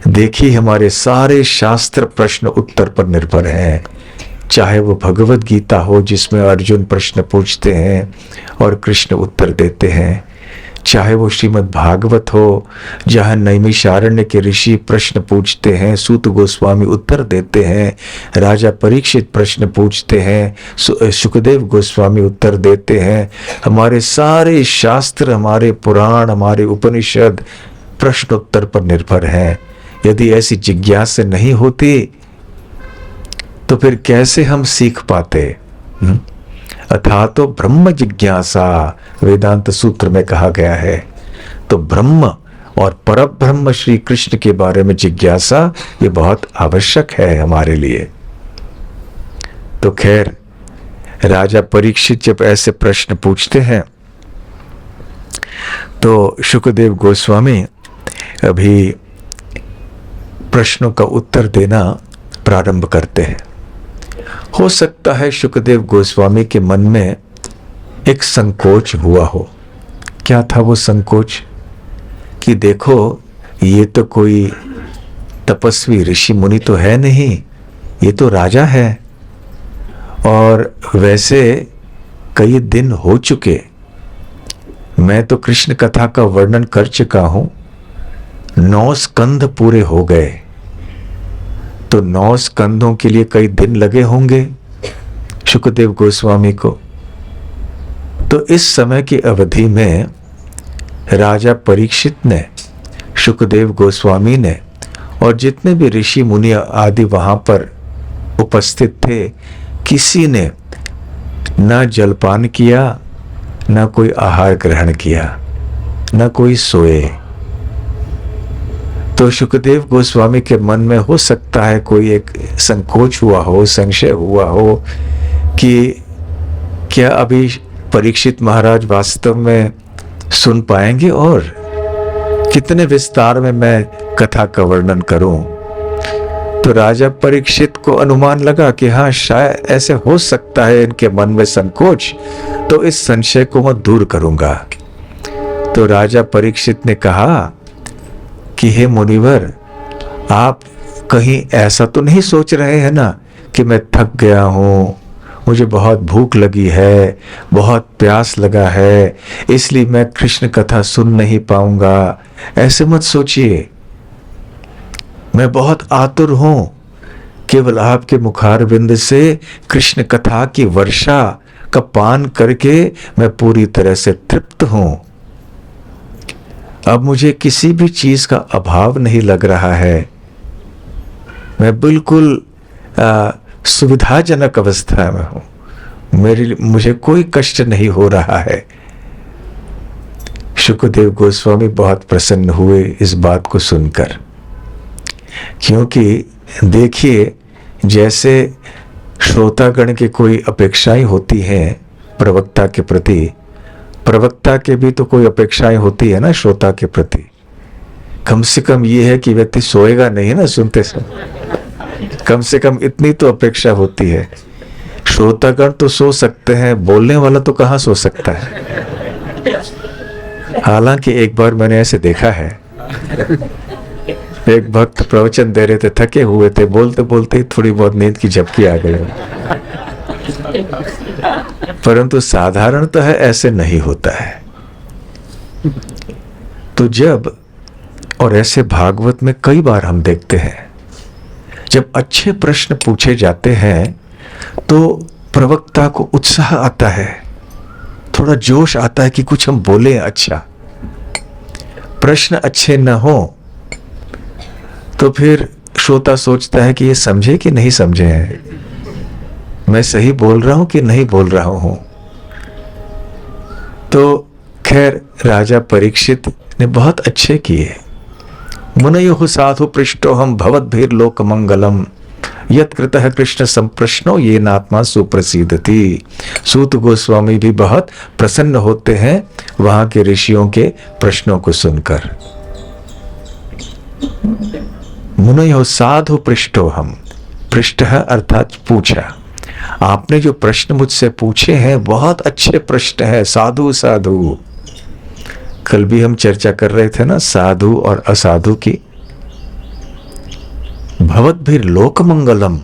देखिए, हमारे सारे शास्त्र प्रश्न उत्तर पर निर्भर हैं। चाहे वो भगवत गीता हो जिसमें अर्जुन प्रश्न पूछते हैं और कृष्ण उत्तर देते हैं, चाहे वो श्रीमद् भागवत हो जहाँ नैमिषारण्य के ऋषि प्रश्न पूछते हैं, सूत गोस्वामी उत्तर देते हैं, राजा परीक्षित प्रश्न पूछते हैं, सुखदेव गोस्वामी उत्तर देते हैं। हमारे सारे शास्त्र, हमारे पुराण, हमारे उपनिषद प्रश्नोत्तर पर निर्भर हैं। यदि ऐसी जिज्ञासा नहीं होती तो फिर कैसे हम सीख पाते? अथातो ब्रह्म जिज्ञासा वेदांत सूत्र में कहा गया है। तो ब्रह्म और परब्रह्म श्री कृष्ण के बारे में जिज्ञासा ये बहुत आवश्यक है हमारे लिए। तो खैर, राजा परीक्षित जब ऐसे प्रश्न पूछते हैं तो शुकदेव गोस्वामी अभी प्रश्नों का उत्तर देना प्रारंभ करते हैं। हो सकता है शुकदेव गोस्वामी के मन में एक संकोच हुआ हो। क्या था वो संकोच? कि देखो, ये तो कोई तपस्वी ऋषि मुनि तो है नहीं, ये तो राजा है, और वैसे कई दिन हो चुके, मैं तो कृष्ण कथा का वर्णन कर चुका हूं, 9 स्कंध पूरे हो गए, तो 9 स्कंधों के लिए कई दिन लगे होंगे शुकदेव गोस्वामी को। तो इस समय की अवधि में राजा परीक्षित ने, शुकदेव गोस्वामी ने और जितने भी ऋषि मुनि आदि वहां पर उपस्थित थे, किसी ने न जलपान किया, न कोई आहार ग्रहण किया, न कोई सोए। तो सुखदेव गोस्वामी के मन में हो सकता है कोई एक संकोच हुआ हो, संशय हुआ हो कि क्या अभी परीक्षित महाराज वास्तव में सुन पाएंगे और कितने विस्तार में मैं कथा का वर्णन करूं। तो राजा परीक्षित को अनुमान लगा कि हाँ, शायद ऐसे हो सकता है इनके मन में संकोच, तो इस संशय को मैं दूर करूंगा। तो राजा परीक्षित ने कहा कि हे मुनिवर, आप कहीं ऐसा तो नहीं सोच रहे हैं ना कि मैं थक गया हूं, मुझे बहुत भूख लगी है, बहुत प्यास लगा है, इसलिए मैं कृष्ण कथा सुन नहीं पाऊंगा। ऐसे मत सोचिए। मैं बहुत आतुर हूं, केवल आपके मुखारविंद से कृष्ण कथा की वर्षा का पान करके मैं पूरी तरह से तृप्त हूं। अब मुझे किसी भी चीज का अभाव नहीं लग रहा है। मैं बिल्कुल सुविधाजनक अवस्था में हूं। मुझे कोई कष्ट नहीं हो रहा है। शुकदेव गोस्वामी बहुत प्रसन्न हुए इस बात को सुनकर, क्योंकि देखिए, जैसे श्रोतागण की कोई अपेक्षाएं होती हैं प्रवक्ता के प्रति, प्रवक्ता के भी तो कोई अपेक्षाएं होती है ना श्रोता के प्रति। कम से कम ये है कि व्यक्ति सोएगा नहीं ना सुनते समय, कम से कम इतनी तो अपेक्षा होती है। श्रोतागण तो सो सकते हैं, बोलने वाला तो कहाँ सो सकता है। हालांकि एक बार मैंने ऐसे देखा है, एक भक्त प्रवचन दे रहे थे, थके हुए थे, बोलते बोलते ही थोड़ी बहुत नींद की झपकी आ गई। परंतु साधारणतः ऐसे नहीं होता है। तो जब, और ऐसे भागवत में कई बार हम देखते हैं, जब अच्छे प्रश्न पूछे जाते हैं तो प्रवक्ता को उत्साह आता है, थोड़ा जोश आता है कि कुछ हम बोले अच्छा। प्रश्न अच्छे न हो तो फिर श्रोता सोचता है कि ये समझे कि नहीं समझे हैं, मैं सही बोल रहा हूं कि नहीं बोल रहा हूं। तो खैर, राजा परीक्षित ने बहुत अच्छे किए। मुनयो साधु पृष्ठो हम भवद्भिर्लोक मंगलम यत् कृतः कृष्ण संप्रश्नो ये नात्मा सुप्रसिद्धति। सूत गोस्वामी भी बहुत प्रसन्न होते हैं वहां के ऋषियों के प्रश्नों को सुनकर। मुनयो साधु पृष्ठो हम, पृष्ठ अर्थात पूछा, आपने जो प्रश्न मुझसे पूछे हैं बहुत अच्छे प्रश्न है, साधु साधु। कल भी हम चर्चा कर रहे थे ना साधु और असाधु की। भवद्भिर लोक मंगलम,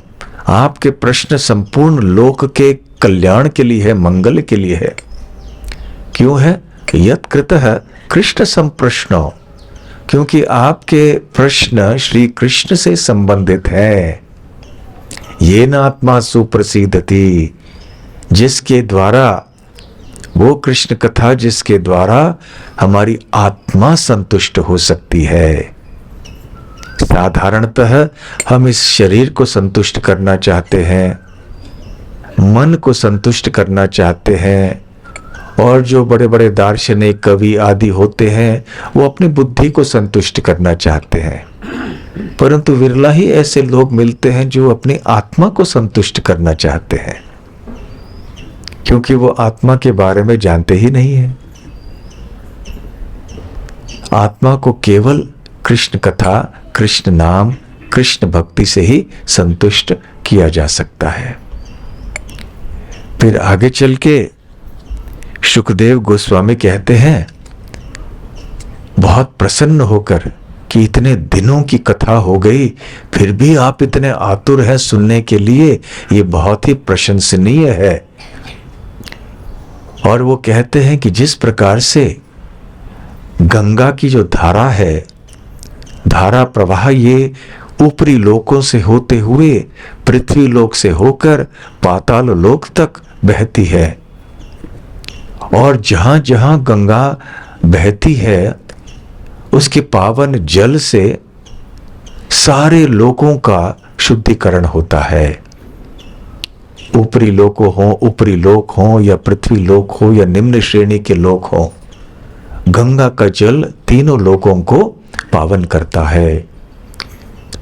आपके प्रश्न संपूर्ण लोक के कल्याण के लिए है, मंगल के लिए है। क्यों है? यत् कृतः कृष्ण संप्रश्नो, क्योंकि आपके प्रश्न श्री कृष्ण से संबंधित है। ये न आत्मा सुप्रसिद्धति, जिसके द्वारा, वो कृष्ण कथा जिसके द्वारा हमारी आत्मा संतुष्ट हो सकती है। साधारणतः हम इस शरीर को संतुष्ट करना चाहते हैं, मन को संतुष्ट करना चाहते हैं, और जो बड़े बड़े दार्शनिक कवि आदि होते हैं वो अपनी बुद्धि को संतुष्ट करना चाहते हैं। परंतु विरला ही ऐसे लोग मिलते हैं जो अपनी आत्मा को संतुष्ट करना चाहते हैं, क्योंकि वो आत्मा के बारे में जानते ही नहीं है। आत्मा को केवल कृष्ण कथा, कृष्ण नाम, कृष्ण भक्ति से ही संतुष्ट किया जा सकता है। फिर आगे चल के शुकदेव गोस्वामी कहते हैं, बहुत प्रसन्न होकर कि इतने दिनों की कथा हो गई, फिर भी आप इतने आतुर हैं सुनने के लिए, ये बहुत ही प्रशंसनीय है। और वो कहते हैं कि जिस प्रकार से गंगा की जो धारा है, धारा प्रवाह, ये ऊपरी लोकों से होते हुए पृथ्वी लोक से होकर पाताल लोक तक बहती है, और जहां जहां गंगा बहती है उसके पावन जल से सारे लोकों का शुद्धिकरण होता है। ऊपरी लोक हो या पृथ्वी लोक हो या निम्न श्रेणी के लोक हो, गंगा का जल तीनों लोकों को पावन करता है।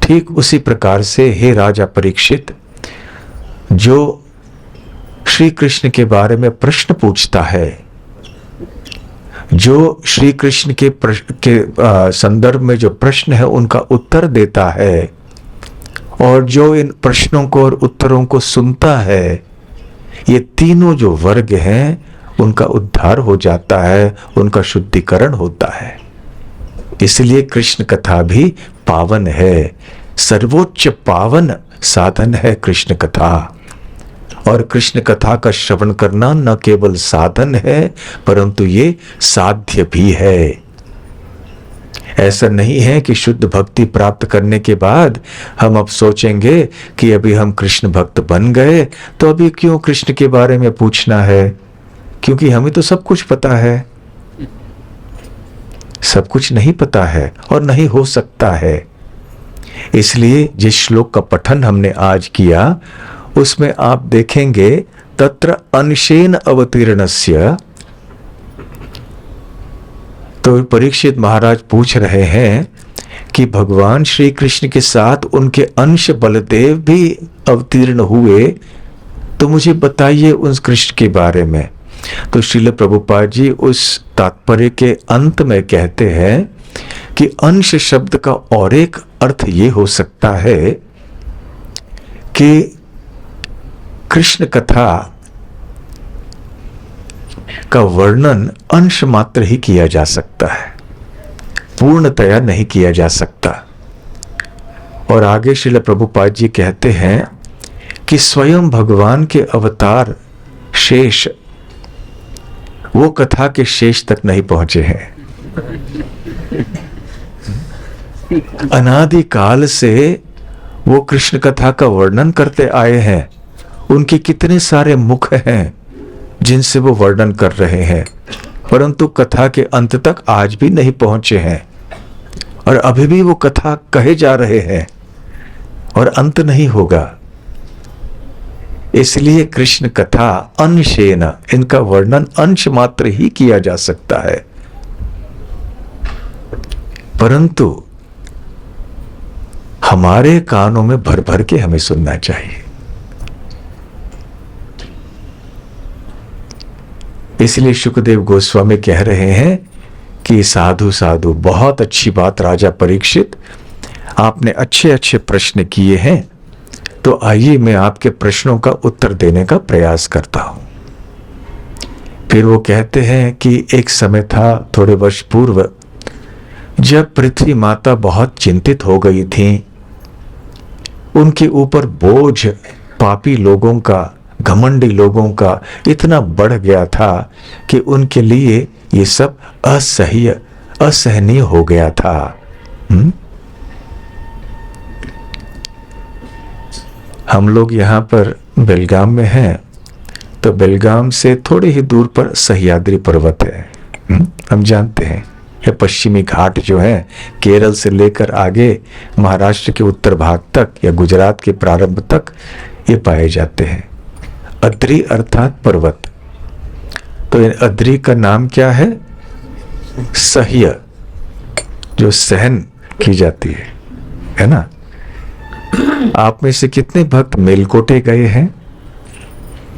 ठीक उसी प्रकार से हे राजा परीक्षित, जो श्री कृष्ण के बारे में प्रश्न पूछता है, जो श्री कृष्ण के संदर्भ में जो प्रश्न है उनका उत्तर देता है, और जो इन प्रश्नों को और उत्तरों को सुनता है, ये तीनों जो वर्ग हैं उनका उद्धार हो जाता है, उनका शुद्धिकरण होता है। इसलिए कृष्ण कथा भी पावन है, सर्वोच्च पावन साधन है कृष्ण कथा। और कृष्ण कथा का श्रवण करना न केवल साधन है परंतु ये साध्य भी है। ऐसा नहीं है कि शुद्ध भक्ति प्राप्त करने के बाद हम अब सोचेंगे कि अभी हम कृष्ण भक्त बन गए तो अभी क्यों कृष्ण के बारे में पूछना है, क्योंकि हमें तो सब कुछ पता है। सब कुछ नहीं पता है और नहीं हो सकता है। इसलिए जिस श्लोक का पठन हमने आज किया उसमें आप देखेंगे तत्र अंशेन अवतीर्णस्य, तो परीक्षित महाराज पूछ रहे हैं कि भगवान श्री कृष्ण के साथ उनके अंश बलदेव भी अवतीर्ण हुए, तो मुझे बताइए उस कृष्ण के बारे में। तो श्रील प्रभुपाद जी उस तात्पर्य के अंत में कहते हैं कि अंश शब्द का और एक अर्थ ये हो सकता है कि कृष्ण कथा का वर्णन अंश मात्र ही किया जा सकता है, पूर्णतया नहीं किया जा सकता। और आगे श्रील प्रभुपाद जी कहते हैं कि स्वयं भगवान के अवतार शेष वो कथा के शेष तक नहीं पहुंचे हैं। अनादि काल से वो कृष्ण कथा का वर्णन करते आए हैं, उनके कितने सारे मुख हैं जिनसे वो वर्णन कर रहे हैं, परंतु कथा के अंत तक आज भी नहीं पहुंचे हैं और अभी भी वो कथा कहे जा रहे हैं और अंत नहीं होगा। इसलिए कृष्ण कथा अंशेन, इनका वर्णन अंश मात्र ही किया जा सकता है, परंतु हमारे कानों में भर भर के हमें सुनना चाहिए। इसलिए सुखदेव गोस्वामी कह रहे हैं कि साधु साधु, बहुत अच्छी बात राजा परीक्षित, आपने अच्छे अच्छे प्रश्न किए हैं, तो आइए मैं आपके प्रश्नों का उत्तर देने का प्रयास करता हूं। फिर वो कहते हैं कि एक समय था थोड़े वर्ष पूर्व जब पृथ्वी माता बहुत चिंतित हो गई थी, उनके ऊपर बोझ पापी लोगों का, घमंडी लोगों का इतना बढ़ गया था कि उनके लिए ये सब असहनीय हो गया था। हम लोग यहाँ पर बेलगाम में हैं, तो बेलगाम से थोड़ी ही दूर पर सह्याद्री पर्वत है, हम जानते हैं। ये पश्चिमी घाट जो है केरल से लेकर आगे महाराष्ट्र के उत्तर भाग तक या गुजरात के प्रारंभ तक ये पाए जाते हैं। अद्री अर्थात पर्वत। तो अद्री का नाम क्या है? सह्य, जो सहन की जाती है ना। आप में से कितने भक्त मेलकोटे गए हैं?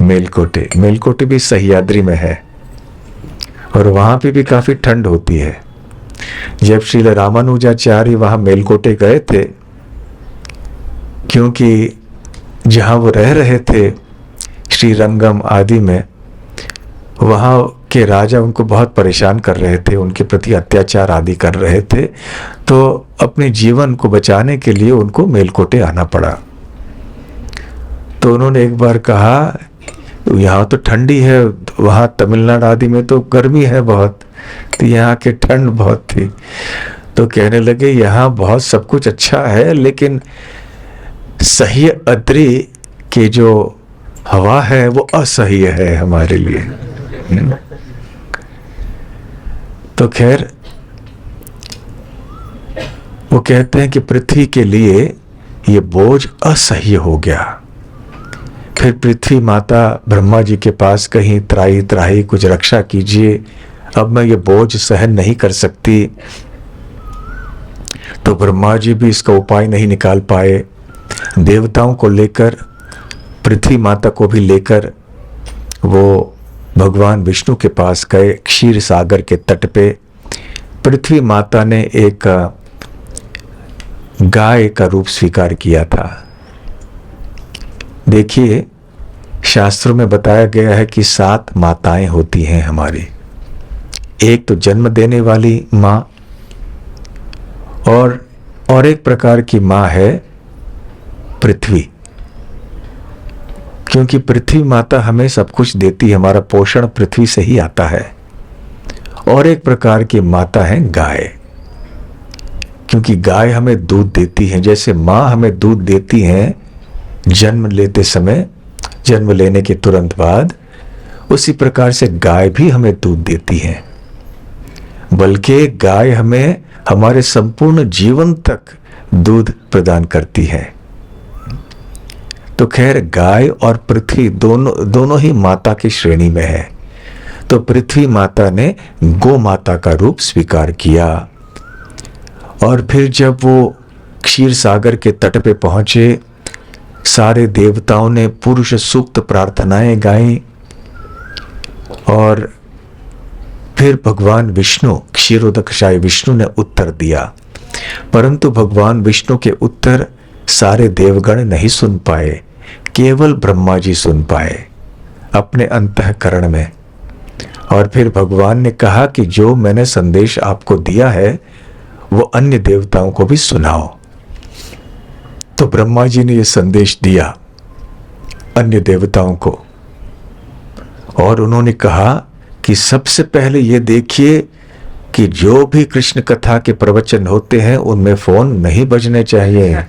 मेलकोटे भी सह्याद्री में है और वहां पे भी काफी ठंड होती है। जब श्रील रामानुजाचार्य वहां मेलकोटे गए थे, क्योंकि जहां वो रह रहे थे श्रीरंगम आदि में, वहां के राजा उनको बहुत परेशान कर रहे थे, उनके प्रति अत्याचार आदि कर रहे थे, तो अपने जीवन को बचाने के लिए उनको मेलकोटे आना पड़ा। तो उन्होंने एक बार कहा, यहाँ तो ठंडी है, वहाँ तमिलनाडु आदि में तो गर्मी है बहुत, तो यहाँ के ठंड बहुत थी। तो कहने लगे यहाँ बहुत सब कुछ अच्छा है, लेकिन सही अद्री के जो हवा है वो असह्य है हमारे लिए। तो खैर वो कहते हैं कि पृथ्वी के लिए ये बोझ असह्य हो गया। फिर पृथ्वी माता ब्रह्मा जी के पास कहीं त्राही त्राही कुछ रक्षा कीजिए, अब मैं ये बोझ सहन नहीं कर सकती। तो ब्रह्मा जी भी इसका उपाय नहीं निकाल पाए। देवताओं को लेकर, पृथ्वी माता को भी लेकर वो भगवान विष्णु के पास गए। क्षीर सागर के तट पे पृथ्वी माता ने एक गाय का रूप स्वीकार किया था। देखिए, शास्त्रों में बताया गया है कि 7 माताएं होती हैं हमारी। एक तो जन्म देने वाली माँ, और एक प्रकार की माँ है पृथ्वी, क्योंकि पृथ्वी माता हमें सब कुछ देती है, हमारा पोषण पृथ्वी से ही आता है। और एक प्रकार की माता है गाय, क्योंकि गाय हमें दूध देती है। जैसे माँ हमें दूध देती है जन्म लेते समय, जन्म लेने के तुरंत बाद, उसी प्रकार से गाय भी हमें दूध देती है। बल्कि गाय हमें हमारे संपूर्ण जीवन तक दूध प्रदान करती है। तो खैर, गाय और पृथ्वी दोनों ही माता की श्रेणी में है। तो पृथ्वी माता ने गो माता का रूप स्वीकार किया। और फिर जब वो क्षीर सागर के तट पे पहुंचे, सारे देवताओं ने पुरुष सूक्त प्रार्थनाएं गाई। और फिर भगवान विष्णु, क्षीरोदकशायी विष्णु ने उत्तर दिया, परंतु भगवान विष्णु के उत्तर सारे देवगण नहीं सुन पाए, केवल ब्रह्मा जी सुन पाए अपने अंतःकरण में। और फिर भगवान ने कहा कि जो मैंने संदेश आपको दिया है वो अन्य देवताओं को भी सुनाओ। तो ब्रह्मा जी ने यह संदेश दिया अन्य देवताओं को, और उन्होंने कहा कि सबसे पहले ये देखिए कि जो भी कृष्ण कथा के प्रवचन होते हैं उनमें फोन नहीं बजने चाहिए,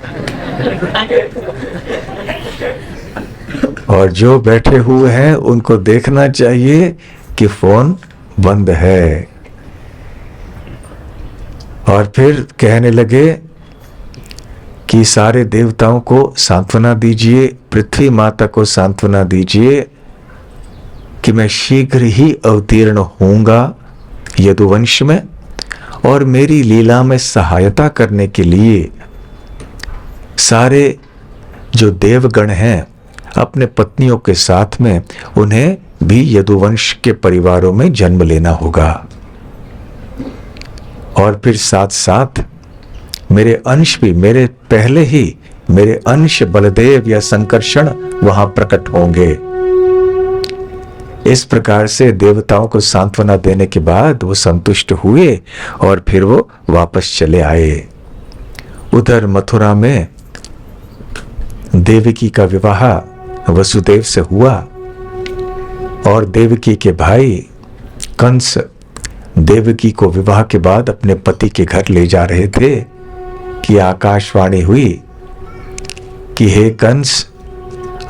और जो बैठे हुए हैं उनको देखना चाहिए कि फोन बंद है। और फिर कहने लगे कि सारे देवताओं को सांत्वना दीजिए, पृथ्वी माता को सांत्वना दीजिए कि मैं शीघ्र ही अवतीर्ण होऊंगा यदुवंश में, और मेरी लीला में सहायता करने के लिए सारे जो देवगण हैं अपने पत्नियों के साथ में उन्हें भी यदुवंश के परिवारों में जन्म लेना होगा। और फिर साथ साथ मेरे अंश भी, मेरे पहले ही मेरे अंश बलदेव या संकर्षण वहां प्रकट होंगे। इस प्रकार से देवताओं को सांत्वना देने के बाद वो संतुष्ट हुए और फिर वो वापस चले आए। उधर मथुरा में देवकी का विवाह वसुदेव से हुआ, और देवकी के भाई कंस देवकी को विवाह के बाद अपने पति के घर ले जा रहे थे कि आकाशवाणी हुई कि हे कंस,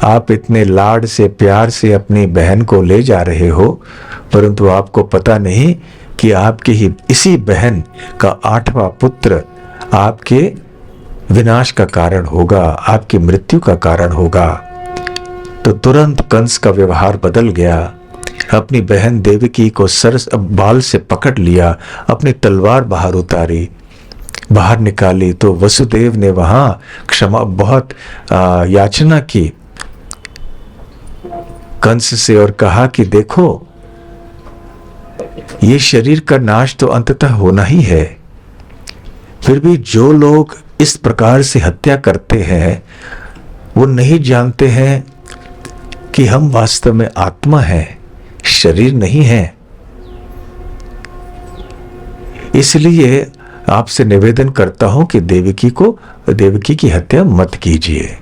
आप इतने लाड से प्यार से अपनी बहन को ले जा रहे हो, परंतु आपको पता नहीं कि आपकी ही इसी बहन का 8वां पुत्र आपके विनाश का कारण होगा, आपकी मृत्यु का कारण होगा। तो तुरंत कंस का व्यवहार बदल गया। अपनी बहन देवकी को सरस बाल से पकड़ लिया, अपनी तलवार बाहर उतारी, बाहर निकाली। तो वसुदेव ने वहां क्षमा बहुत याचना की कंस से और कहा कि देखो, ये शरीर का नाश तो अंततः होना ही है, फिर भी जो लोग इस प्रकार से हत्या करते हैं वो नहीं जानते हैं कि हम वास्तव में आत्मा हैं, शरीर नहीं है। इसलिए आपसे निवेदन करता हूं कि देवकी की हत्या मत कीजिए।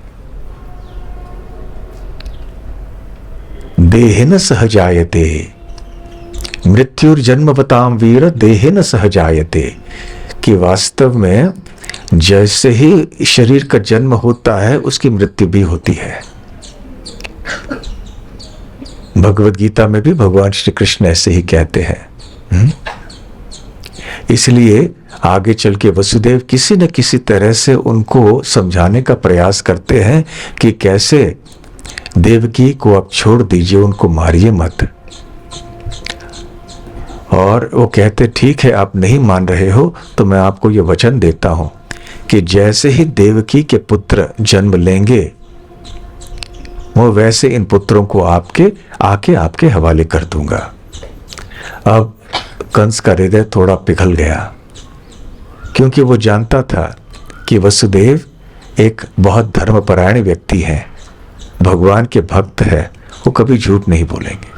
देहेन सहजायते मृत्युर्जन्मवताम वीर, देहेन सहजायते, कि वास्तव में जैसे ही शरीर का जन्म होता है उसकी मृत्यु भी होती है। भगवद गीता में भी भगवान श्री कृष्ण ऐसे ही कहते हैं। इसलिए आगे चल के वसुदेव किसी न किसी तरह से उनको समझाने का प्रयास करते हैं कि कैसे देवकी को अब छोड़ दीजिए, उनको मारिए मत। और वो कहते ठीक है, आप नहीं मान रहे हो तो मैं आपको ये वचन देता हूं कि जैसे ही देवकी के पुत्र जन्म लेंगे वो वैसे इन पुत्रों को आपके हवाले कर दूंगा। अब कंस का हृदय थोड़ा पिघल गया, क्योंकि वो जानता था कि वसुदेव एक बहुत धर्मपरायण व्यक्ति है, भगवान के भक्त है, वो कभी झूठ नहीं बोलेंगे।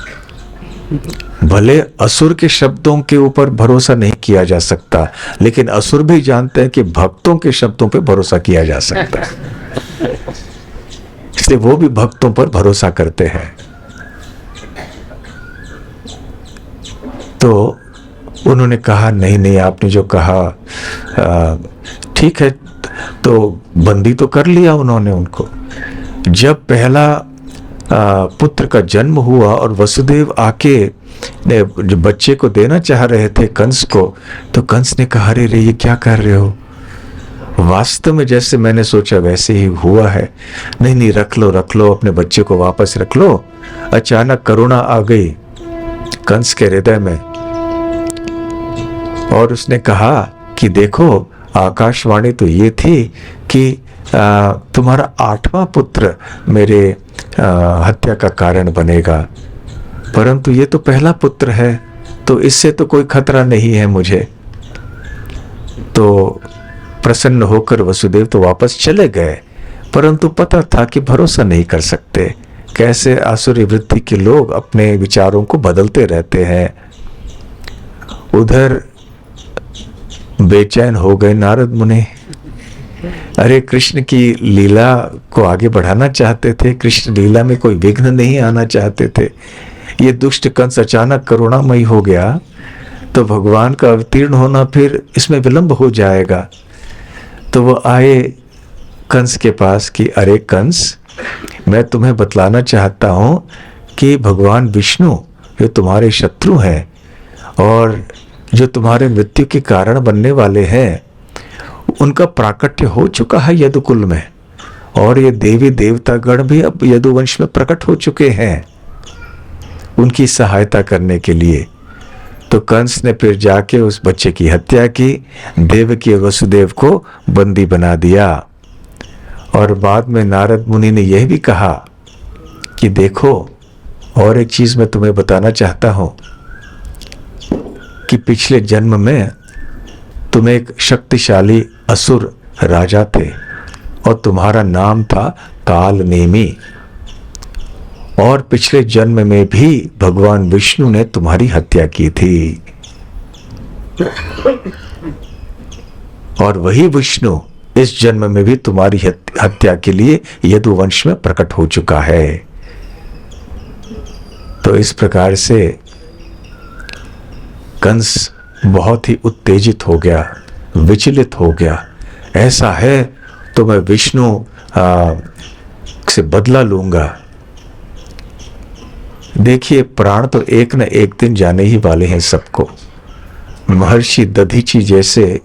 भले असुर के शब्दों के ऊपर भरोसा नहीं किया जा सकता, लेकिन असुर भी जानते हैं कि भक्तों के शब्दों पर भरोसा किया जा सकता है, इसलिए वो भी भक्तों पर भरोसा करते हैं। तो उन्होंने कहा नहीं नहीं, आपने जो कहा ठीक है। तो बंदी तो कर लिया उन्होंने उनको। जब पहला पुत्र का जन्म हुआ और वसुदेव आके जो बच्चे को देना चाह रहे थे कंस को, तो कंस ने कहा अरे रे ये क्या कर रहे हो, वास्तव में जैसे मैंने सोचा वैसे ही हुआ है। नहीं नहीं, रख लो अपने बच्चे को वापस रख लो। अचानक करुणा आ गई कंस के हृदय में और उसने कहा कि देखो, आकाशवाणी तो ये थी कि तुम्हारा 8वां पुत्र मेरे हत्या का कारण बनेगा, परंतु ये तो पहला पुत्र है, तो इससे तो कोई खतरा नहीं है मुझे। तो प्रसन्न होकर वसुदेव तो वापस चले गए, परंतु पता था कि भरोसा नहीं कर सकते, कैसे आसुरी वृत्ति के लोग अपने विचारों को बदलते रहते हैं। उधर बेचैन हो गए नारद मुनि। अरे कृष्ण की लीला को आगे बढ़ाना चाहते थे, कृष्ण लीला में कोई विघ्न नहीं आना चाहते थे। ये दुष्ट कंस अचानक करुणामयी हो गया तो भगवान का अवतीर्ण होना फिर इसमें विलंब हो जाएगा। तो वो आए कंस के पास कि अरे कंस, मैं तुम्हें बतलाना चाहता हूं कि भगवान विष्णु ये तुम्हारे शत्रु हैं और जो तुम्हारे मृत्यु के कारण बनने वाले हैं उनका प्राकट्य हो चुका है यदुकुल में, और ये देवी देवतागण भी अब यदुवंश में प्रकट हो चुके हैं उनकी सहायता करने के लिए। तो कंस ने फिर जाके उस बच्चे की हत्या की, देवकी और वसुदेव को बंदी बना दिया। और बाद में नारद मुनि ने यह भी कहा कि देखो, और एक चीज मैं तुम्हें बताना चाहता हूं कि पिछले जन्म में तुम एक शक्तिशाली असुर राजा थे और तुम्हारा नाम था कालनेमी, और पिछले जन्म में भी भगवान विष्णु ने तुम्हारी हत्या की थी, और वही विष्णु इस जन्म में भी तुम्हारी हत्या के लिए यदुवंश में प्रकट हो चुका है। तो इस प्रकार से कंस बहुत ही उत्तेजित हो गया, विचलित हो गया। ऐसा है तो मैं विष्णु से बदला लूंगा। देखिए, प्राण तो एक न एक दिन जाने ही वाले हैं सबको। महर्षि दधीची जैसे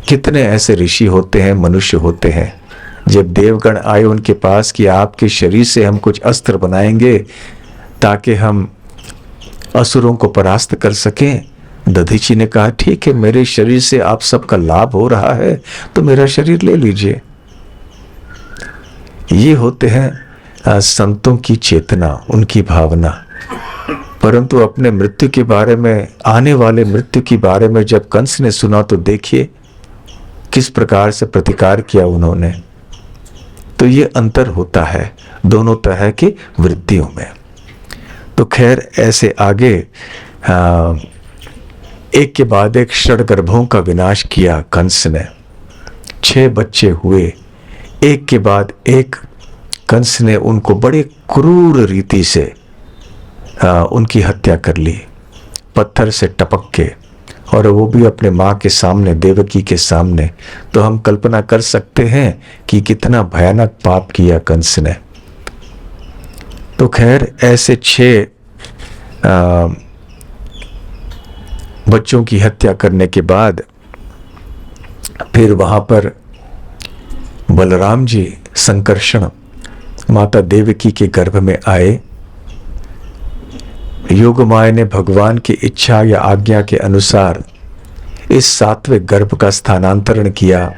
कितने ऐसे ऋषि होते हैं, मनुष्य होते हैं, जब देवगण आए उनके पास कि आपके शरीर से हम कुछ अस्त्र बनाएंगे ताकि हम असुरों को परास्त कर सकें, दधीची ने कहा ठीक है, मेरे शरीर से आप सबका लाभ हो रहा है तो मेरा शरीर ले लीजिए। ये होते हैं संतों की चेतना, उनकी भावना। परंतु अपने मृत्यु के बारे में, आने वाले मृत्यु के बारे में जब कंस ने सुना तो देखिए किस प्रकार से प्रतिकार किया उन्होंने। तो ये अंतर होता है दोनों तरह की वृत्तियों में। तो खैर, ऐसे आगे एक के बाद एक षड्गर्भों का विनाश किया कंस ने। 6 बच्चे हुए, एक के बाद एक कंस ने उनको बड़े क्रूर रीति से उनकी हत्या कर ली, पत्थर से टपक के, और वो भी अपने माँ के सामने, देवकी के सामने। तो हम कल्पना कर सकते हैं कि कितना भयानक पाप किया कंस ने। तो खैर, ऐसे 6 बच्चों की हत्या करने के बाद फिर वहां पर बलराम जी संकर्षण माता देवकी के गर्भ में आए, योगमाया ने भगवान की इच्छा या आज्ञा के अनुसार इस सात्विक गर्भ का स्थानांतरण किया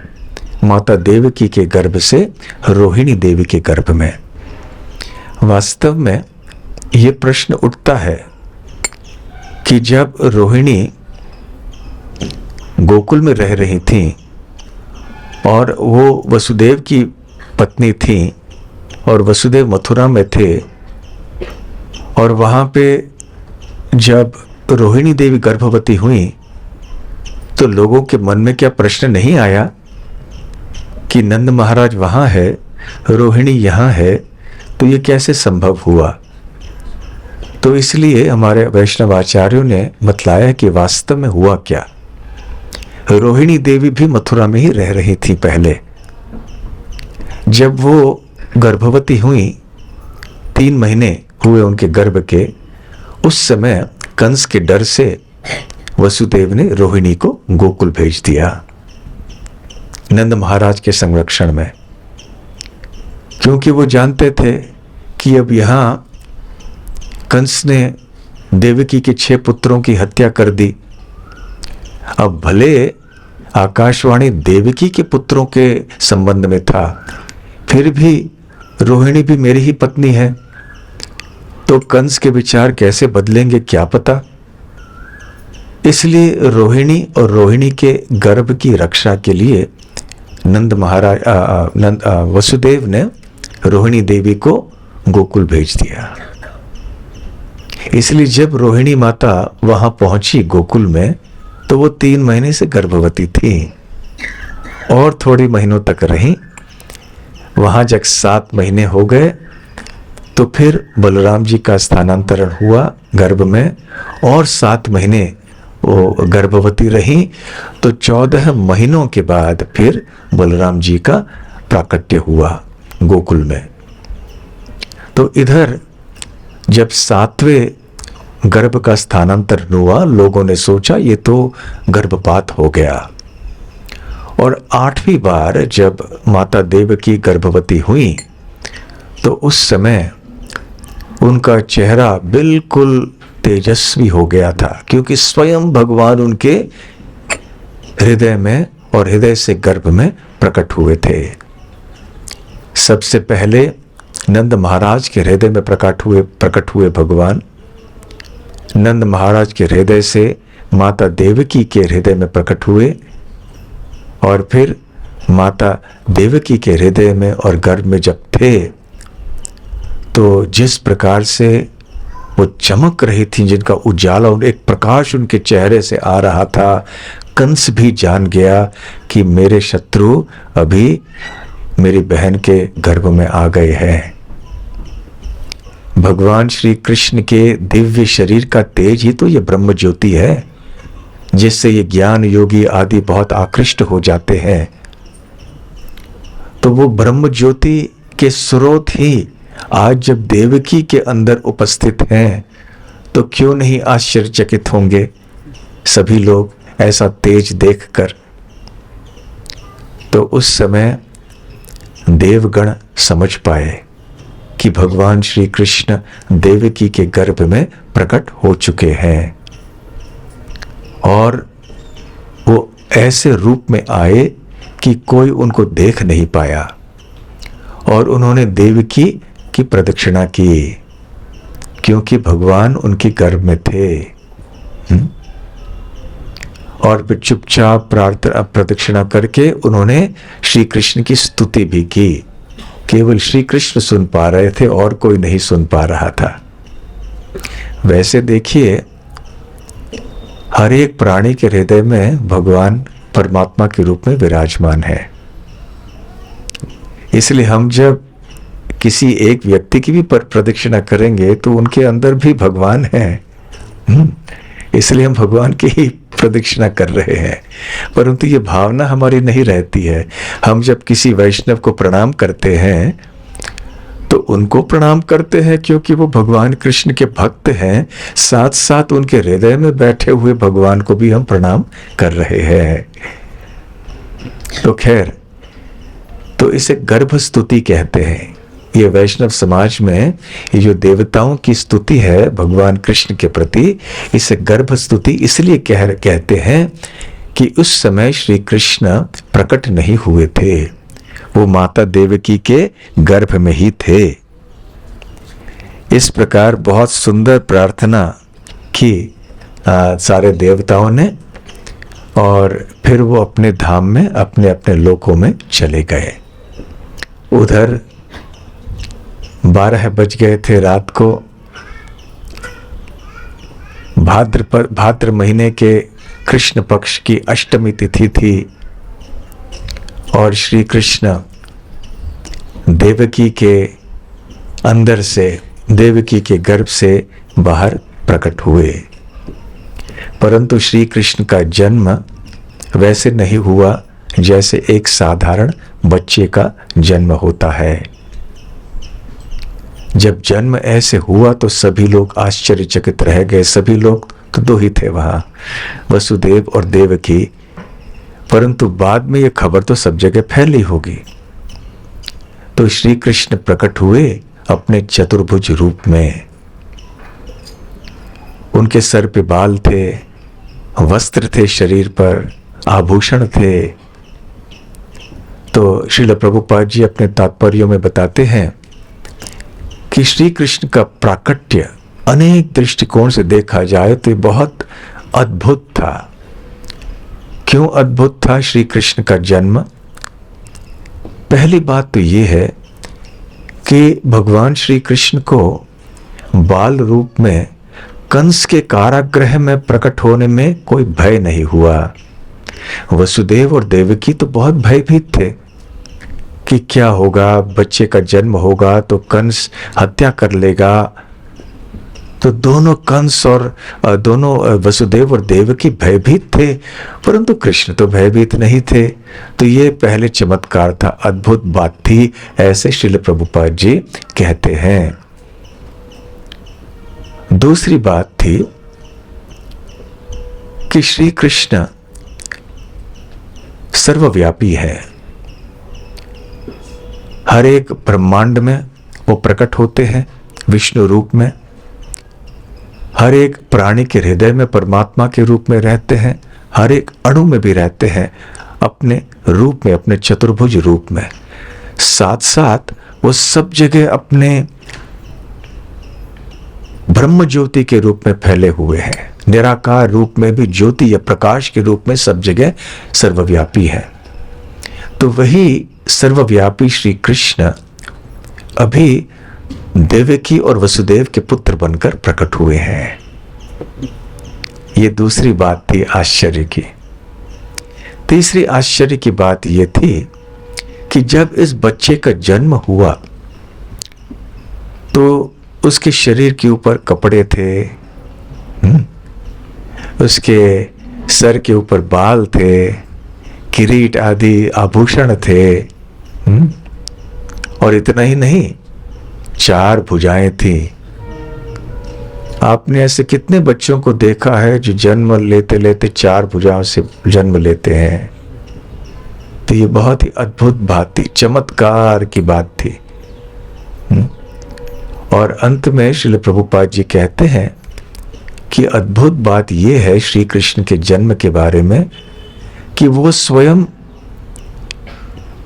माता देवकी के गर्भ से रोहिणी देवी के गर्भ में। वास्तव में ये प्रश्न उठता है कि जब रोहिणी गोकुल में रह रही थी और वो वसुदेव की पत्नी थी और वसुदेव मथुरा में थे, और वहाँ पे जब रोहिणी देवी गर्भवती हुई तो लोगों के मन में क्या प्रश्न नहीं आया कि नंद महाराज वहाँ है, रोहिणी यहाँ है, तो ये कैसे संभव हुआ? तो इसलिए हमारे वैष्णव आचार्यों ने बतलाया कि वास्तव में हुआ क्या। रोहिणी देवी भी मथुरा में ही रह रही थी पहले। जब वो गर्भवती हुई, 3 महीने हुए उनके गर्भ के, उस समय कंस के डर से वसुदेव ने रोहिणी को गोकुल भेज दिया नंद महाराज के संरक्षण में, क्योंकि वो जानते थे कि अब यहाँ कंस ने देवकी के 6 पुत्रों की हत्या कर दी। अब भले आकाशवाणी देवकी के पुत्रों के संबंध में था, फिर भी रोहिणी भी मेरी ही पत्नी है, तो कंस के विचार कैसे बदलेंगे क्या पता। इसलिए रोहिणी और रोहिणी के गर्भ की रक्षा के लिए वसुदेव ने रोहिणी देवी को गोकुल भेज दिया। इसलिए जब रोहिणी माता वहां पहुंची गोकुल में, तो वो 3 महीने से गर्भवती थी और थोड़ी महीनों तक रही। वहां जब 7 महीने हो गए तो फिर बलराम जी का स्थानांतरण हुआ गर्भ में, और 7 महीने वो गर्भवती रही। तो 14 महीनों के बाद फिर बलराम जी का प्राकट्य हुआ गोकुल में। तो इधर जब 7वें गर्भ का स्थानांतरण हुआ, लोगों ने सोचा ये तो गर्भपात हो गया। और 8वीं बार जब माता देवकी गर्भवती हुई तो उस समय उनका चेहरा बिल्कुल तेजस्वी हो गया था, क्योंकि स्वयं भगवान उनके हृदय में और हृदय से गर्भ में प्रकट हुए थे। सबसे पहले नंद महाराज के हृदय में प्रकट हुए भगवान। नंद महाराज के हृदय से माता देवकी के हृदय में प्रकट हुए, और फिर माता देवकी के हृदय में और गर्भ में जब थे तो जिस प्रकार से वो चमक रही थी, जिनका उजाला, एक प्रकाश उनके चेहरे से आ रहा था, कंस भी जान गया कि मेरे शत्रु अभी मेरी बहन के गर्भ में आ गए हैं। भगवान श्री कृष्ण के दिव्य शरीर का तेज ही तो ये ब्रह्म ज्योति है, जिससे ये ज्ञान योगी आदि बहुत आकृष्ट हो जाते हैं। तो वो ब्रह्म ज्योति के स्रोत ही आज जब देवकी के अंदर उपस्थित हैं, तो क्यों नहीं आश्चर्यचकित होंगे सभी लोग ऐसा तेज देखकर। तो उस समय देवगण समझ पाए कि भगवान श्री कृष्ण देवकी के गर्भ में प्रकट हो चुके हैं, और वो ऐसे रूप में आए कि कोई उनको देख नहीं पाया, और उन्होंने देवकी की प्रदक्षिणा की, क्योंकि भगवान उनके गर्भ में थे। और फिर चुपचाप प्रार्थना प्रदक्षिणा करके उन्होंने श्री कृष्ण की स्तुति भी की। केवल श्री कृष्ण सुन पा रहे थे और कोई नहीं सुन पा रहा था। वैसे देखिए, हर एक प्राणी के हृदय में भगवान परमात्मा के रूप में विराजमान है। इसलिए हम जब किसी एक व्यक्ति की भी प्रदक्षिणा करेंगे तो उनके अंदर भी भगवान है। इसलिए हम भगवान की ही प्रदक्षिणा कर रहे हैं, परंतु ये भावना हमारी नहीं रहती है। हम जब किसी वैष्णव को प्रणाम करते हैं तो उनको प्रणाम करते हैं क्योंकि वो भगवान कृष्ण के भक्त हैं, साथ साथ उनके हृदय में बैठे हुए भगवान को भी हम प्रणाम कर रहे हैं। तो खैर, तो इसे गर्भ स्तुति कहते हैं ये वैष्णव समाज में ये जो देवताओं की स्तुति है भगवान कृष्ण के प्रति, इसे गर्भ स्तुति इसलिए कहते हैं कि उस समय श्री कृष्ण प्रकट नहीं हुए थे, वो माता देवकी के गर्भ में ही थे। इस प्रकार बहुत सुंदर प्रार्थना की सारे देवताओं ने, और फिर वो अपने धाम में अपने अपने लोकों में चले गए। उधर 12 बज गए थे रात को। भाद्र महीने के कृष्ण पक्ष की अष्टमी तिथि थी और श्री कृष्ण देवकी के अंदर से, देवकी के गर्भ से बाहर प्रकट हुए। परंतु श्री कृष्ण का जन्म वैसे नहीं हुआ जैसे एक साधारण बच्चे का जन्म होता है। जब जन्म ऐसे हुआ तो सभी लोग आश्चर्यचकित रह गए। सभी लोग तो दो ही थे वहां, वसुदेव और देवकी, परंतु बाद में यह खबर तो सब जगह फैली होगी। तो श्री कृष्ण प्रकट हुए अपने चतुर्भुज रूप में। उनके सर पे बाल थे, वस्त्र थे शरीर पर, आभूषण थे। तो श्रील प्रभुपाद जी अपने तात्पर्यों में बताते हैं कि श्री कृष्ण का प्राकट्य अनेक दृष्टिकोण से देखा जाए तो बहुत अद्भुत था। क्यों अद्भुत था श्री कृष्ण का जन्म? पहली बात तो ये है कि भगवान श्री कृष्ण को बाल रूप में कंस के कारागृह में प्रकट होने में कोई भय नहीं हुआ। वसुदेव और देवकी तो बहुत भयभीत थे कि क्या होगा, बच्चे का जन्म होगा तो कंस हत्या कर लेगा। तो दोनों कंस और दोनों वसुदेव और देवकी भयभीत थे, परंतु कृष्ण तो भयभीत नहीं थे। तो ये पहले चमत्कार था, अद्भुत बात थी, ऐसे श्रील प्रभुपाद जी कहते हैं। दूसरी बात थी कि श्री कृष्ण सर्वव्यापी है। हर एक ब्रह्मांड में वो प्रकट होते हैं विष्णु रूप में। हर एक प्राणी के हृदय में परमात्मा के रूप में रहते हैं, हर एक अणु में भी रहते हैं अपने रूप में, अपने चतुर्भुज रूप में। साथ साथ वो सब जगह अपने ब्रह्म ज्योति के रूप में फैले हुए हैं। निराकार रूप में भी ज्योति या प्रकाश के रूप में सब जगह सर्वव्यापी है। तो वही सर्वव्यापी श्री कृष्ण अभी देवकी और वसुदेव के पुत्र बनकर प्रकट हुए हैं। ये दूसरी बात थी आश्चर्य की। तीसरी आश्चर्य की बात यह थी कि जब इस बच्चे का जन्म हुआ तो उसके शरीर के ऊपर कपड़े थे, उसके सर के ऊपर बाल थे, किरीट आदि आभूषण थे, और इतना ही नहीं, 4 भुजाएं थी। आपने ऐसे कितने बच्चों को देखा है जो जन्म लेते लेते 4 भुजाओं से जन्म लेते हैं? तो ये बहुत ही अद्भुत बात थी, चमत्कार की बात थी। और अंत में श्रील प्रभुपाद जी कहते हैं कि अद्भुत बात यह है श्री कृष्ण के जन्म के बारे में कि वो स्वयं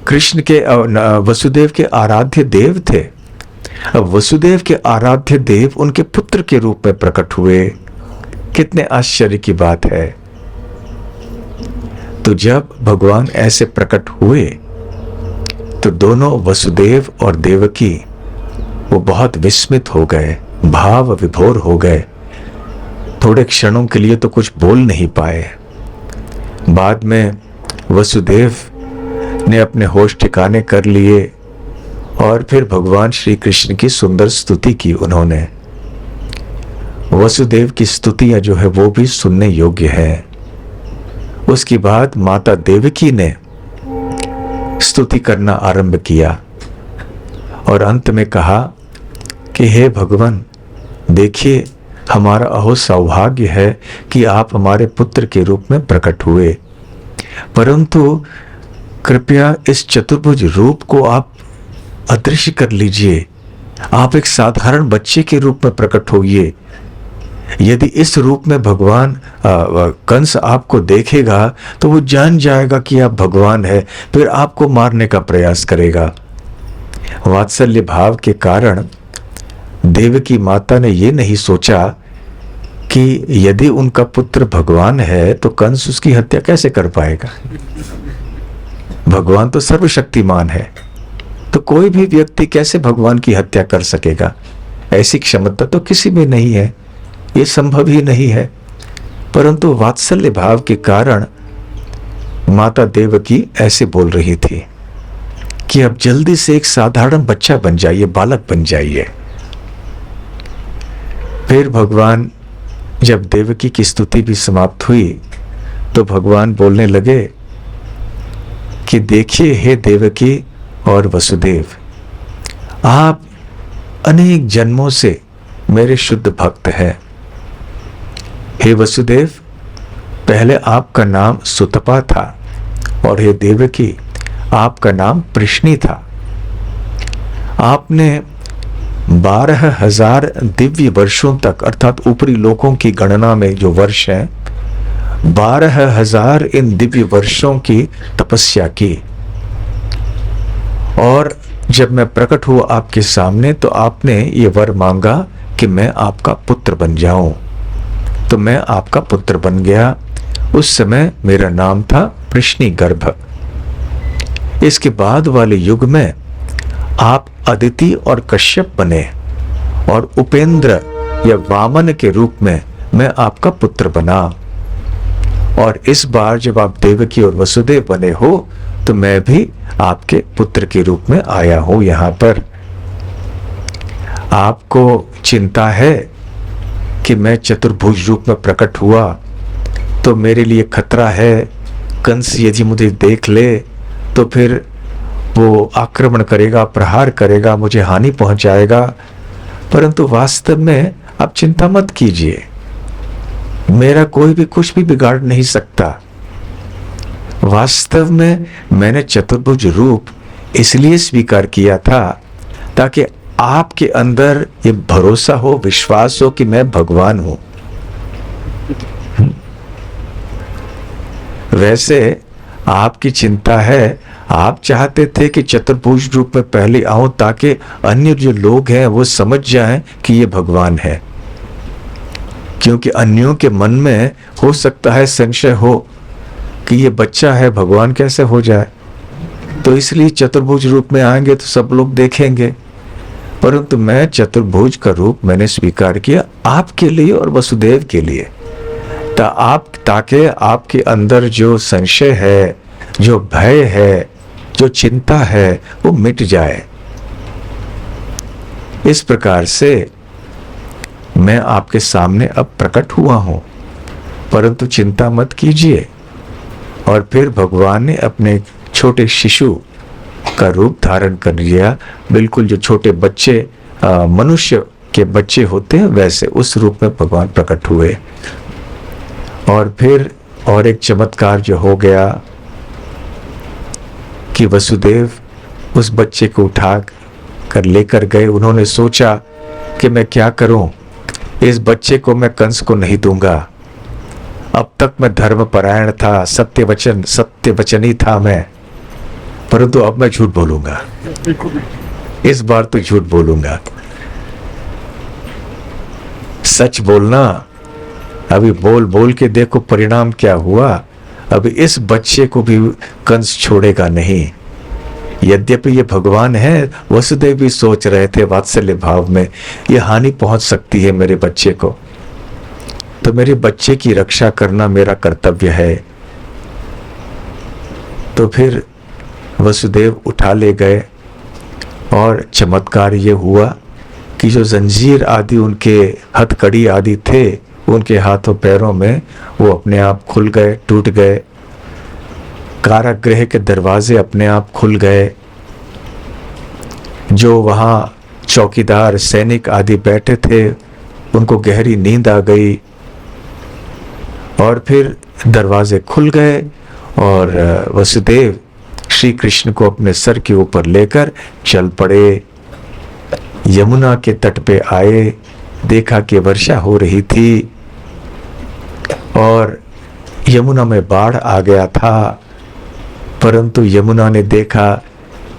कृष्ण के वसुदेव के आराध्य देव थे। अब वसुदेव के आराध्य देव उनके पुत्र के रूप में प्रकट हुए। कितने आश्चर्य की बात है। तो जब भगवान ऐसे प्रकट हुए तो दोनों वसुदेव और देवकी वो बहुत विस्मित हो गए, भाव विभोर हो गए। थोड़े क्षणों के लिए तो कुछ बोल नहीं पाए। बाद में वसुदेव ने अपने होश ठिकाने कर लिए और फिर भगवान श्री कृष्ण की सुंदर स्तुति की उन्होंने। वसुदेव की स्तुतियां जो है वो भी सुनने योग्य है। उसके बाद माता देवकी ने स्तुति करना आरंभ किया और अंत में कहा कि हे भगवान, देखिए हमारा अहो सौभाग्य है कि आप हमारे पुत्र के रूप में प्रकट हुए, परंतु कृपया इस चतुर्भुज रूप को आप अदृश्य कर लीजिए, आप एक साधारण बच्चे के रूप में प्रकट होइए। यदि इस रूप में भगवान कंस आपको देखेगा तो वो जान जाएगा कि आप भगवान है, फिर आपको मारने का प्रयास करेगा। वात्सल्य भाव के कारण देवकी माता ने ये नहीं सोचा कि यदि उनका पुत्र भगवान है तो कंस उसकी हत्या कैसे कर पाएगा। भगवान तो सर्वशक्तिमान है, तो कोई भी व्यक्ति कैसे भगवान की हत्या कर सकेगा। ऐसी क्षमता तो किसी में नहीं है, ये संभव ही नहीं है। परंतु वात्सल्य भाव के कारण माता देवकी ऐसे बोल रही थी कि अब जल्दी से एक साधारण बच्चा बन जाइए, बालक बन जाइए। फिर भगवान, जब देवकी की स्तुति भी समाप्त हुई तो भगवान बोलने लगे कि देखिए हे देवकी और वसुदेव, आप अनेक जन्मों से मेरे शुद्ध भक्त हैं। हे वसुदेव, पहले आपका नाम सुतपा था और हे देवकी, आपका प्रश्नी प्रश्नी था। आपने 12,000 दिव्य वर्षों तक, अर्थात ऊपरी लोकों की गणना में जो वर्ष है, 12,000 इन दिव्य वर्षों की तपस्या की। और जब मैं प्रकट हुआ आपके सामने तो आपने ये वर मांगा कि मैं आपका पुत्र बन जाऊं, तो मैं आपका पुत्र बन गया। उस समय मेरा नाम था प्रश्नी गर्भ। इसके बाद वाले युग में आप अदिति और कश्यप बने और उपेंद्र या वामन के रूप में मैं आपका पुत्र बना। और इस बार जब आप देवकी और वसुदेव बने हो तो मैं भी आपके पुत्र के रूप में आया हूं यहां पर। आपको चिंता है कि मैं चतुर्भुज रूप में प्रकट हुआ तो मेरे लिए खतरा है, कंस यदि मुझे देख ले तो फिर वो आक्रमण करेगा, प्रहार करेगा, मुझे हानि पहुंचाएगा। परंतु वास्तव में आप चिंता मत कीजिए, मेरा कोई भी कुछ भी बिगाड़ नहीं सकता। वास्तव में मैंने चतुर्भुज रूप इसलिए स्वीकार किया था ताकि आपके अंदर ये भरोसा हो, विश्वास हो कि मैं भगवान हूं। वैसे आपकी चिंता है, आप चाहते थे कि चतुर्भुज रूप में पहले आऊं ताकि अन्य जो लोग हैं वो समझ जाएं कि ये भगवान है, क्योंकि अन्यों के मन में हो सकता है संशय हो कि ये बच्चा है, भगवान कैसे हो जाए। तो इसलिए चतुर्भुज रूप में आएंगे तो सब लोग देखेंगे। परंतु मैं चतुर्भुज का रूप मैंने स्वीकार किया आपके लिए और वसुदेव के लिए, ताकि आपके अंदर जो संशय है, जो भय है, जो चिंता है, वो मिट जाए। इस प्रकार से मैं आपके सामने अब प्रकट हुआ हूं, परंतु चिंता मत कीजिए। और फिर भगवान ने अपने छोटे शिशु का रूप धारण कर लिया, बिल्कुल जो छोटे बच्चे मनुष्य के बच्चे होते हैं वैसे उस रूप में भगवान प्रकट हुए। और फिर और एक चमत्कार जो हो गया कि वसुदेव उस बच्चे को उठा कर लेकर गए। उन्होंने सोचा कि मैं क्या करूं, इस बच्चे को मैं कंस को नहीं दूंगा। अब तक मैं धर्मपरायण था, सत्य वचनी था मैं, परंतु अब मैं झूठ बोलूंगा। इस बार तो झूठ बोलूंगा। सच बोलना, अभी बोल बोल के देखो परिणाम क्या हुआ। अभी इस बच्चे को भी कंस छोड़ेगा नहीं। यद्यपि ये भगवान है, वसुदेव भी सोच रहे थे वात्सल्य भाव में ये हानि पहुंच सकती है मेरे बच्चे को, तो मेरे बच्चे की रक्षा करना मेरा कर्तव्य है। तो फिर वसुदेव उठा ले गए और चमत्कार ये हुआ कि जो जंजीर आदि उनके हथकड़ी आदि थे उनके हाथों पैरों में, वो अपने आप खुल गए, टूट गए। कारागृह के दरवाजे अपने आप खुल गए। जो वहाँ चौकीदार सैनिक आदि बैठे थे उनको गहरी नींद आ गई और फिर दरवाजे खुल गए और वसुदेव श्री कृष्ण को अपने सर के ऊपर लेकर चल पड़े। यमुना के तट पे आए, देखा कि वर्षा हो रही थी और यमुना में बाढ़ आ गया था, परंतु यमुना ने देखा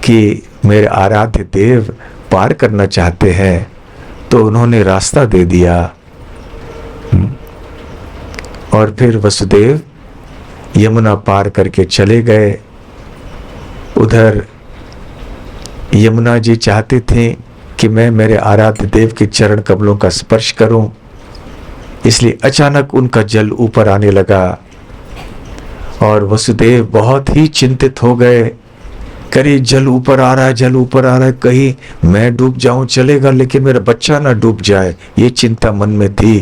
कि मेरे आराध्य देव पार करना चाहते हैं, तो उन्होंने रास्ता दे दिया। और फिर वसुदेव यमुना पार करके चले गए। उधर यमुना जी चाहते थे कि मैं मेरे आराध्य देव के चरण कमलों का स्पर्श करूं, इसलिए अचानक उनका जल ऊपर आने लगा और वसुदेव बहुत ही चिंतित हो गए। करे जल ऊपर आ रहा है, जल ऊपर आ रहा है, कहीं मैं डूब जाऊं चलेगा, लेकिन मेरा बच्चा ना डूब जाए, ये चिंता मन में थी।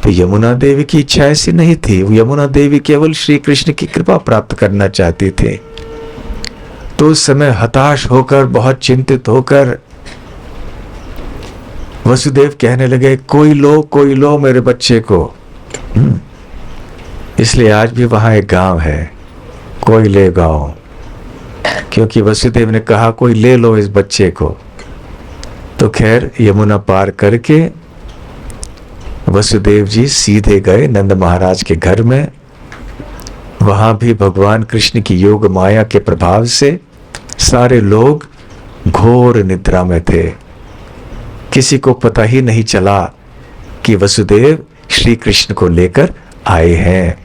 तो यमुना देवी की इच्छा ऐसी नहीं थी। यमुना देवी केवल श्री कृष्ण की कृपा प्राप्त करना चाहती थे। तो उस समय हताश होकर, बहुत चिंतित होकर वसुदेव कहने लगे, कोई लो मेरे बच्चे को। इसलिए आज भी वहां एक गांव है, कोई ले गांव, क्योंकि वसुदेव ने कहा कोई ले लो इस बच्चे को। तो खैर यमुना पार करके वसुदेव जी सीधे गए नंद महाराज के घर में। वहां भी भगवान कृष्ण की योग माया के प्रभाव से सारे लोग घोर निद्रा में थे। किसी को पता ही नहीं चला कि वसुदेव श्री कृष्ण को लेकर आए हैं।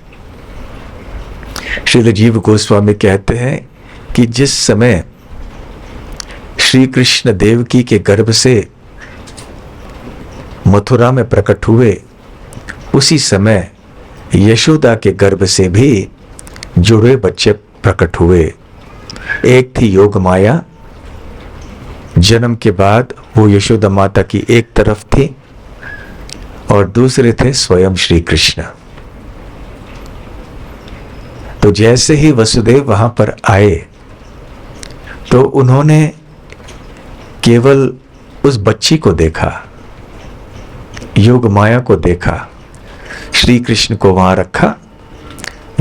श्रील जीव गोस्वामी कहते हैं कि जिस समय श्री कृष्ण देवकी के गर्भ से मथुरा में प्रकट हुए, उसी समय यशोदा के गर्भ से भी जुड़े बच्चे प्रकट हुए। एक थी योग माया, जन्म के बाद वो यशोदा माता की एक तरफ थी, और दूसरे थे स्वयं श्री कृष्ण। तो जैसे ही वसुदेव वहां पर आए तो उन्होंने केवल उस बच्ची को देखा, योग माया को देखा, श्री कृष्ण को वहां रखा,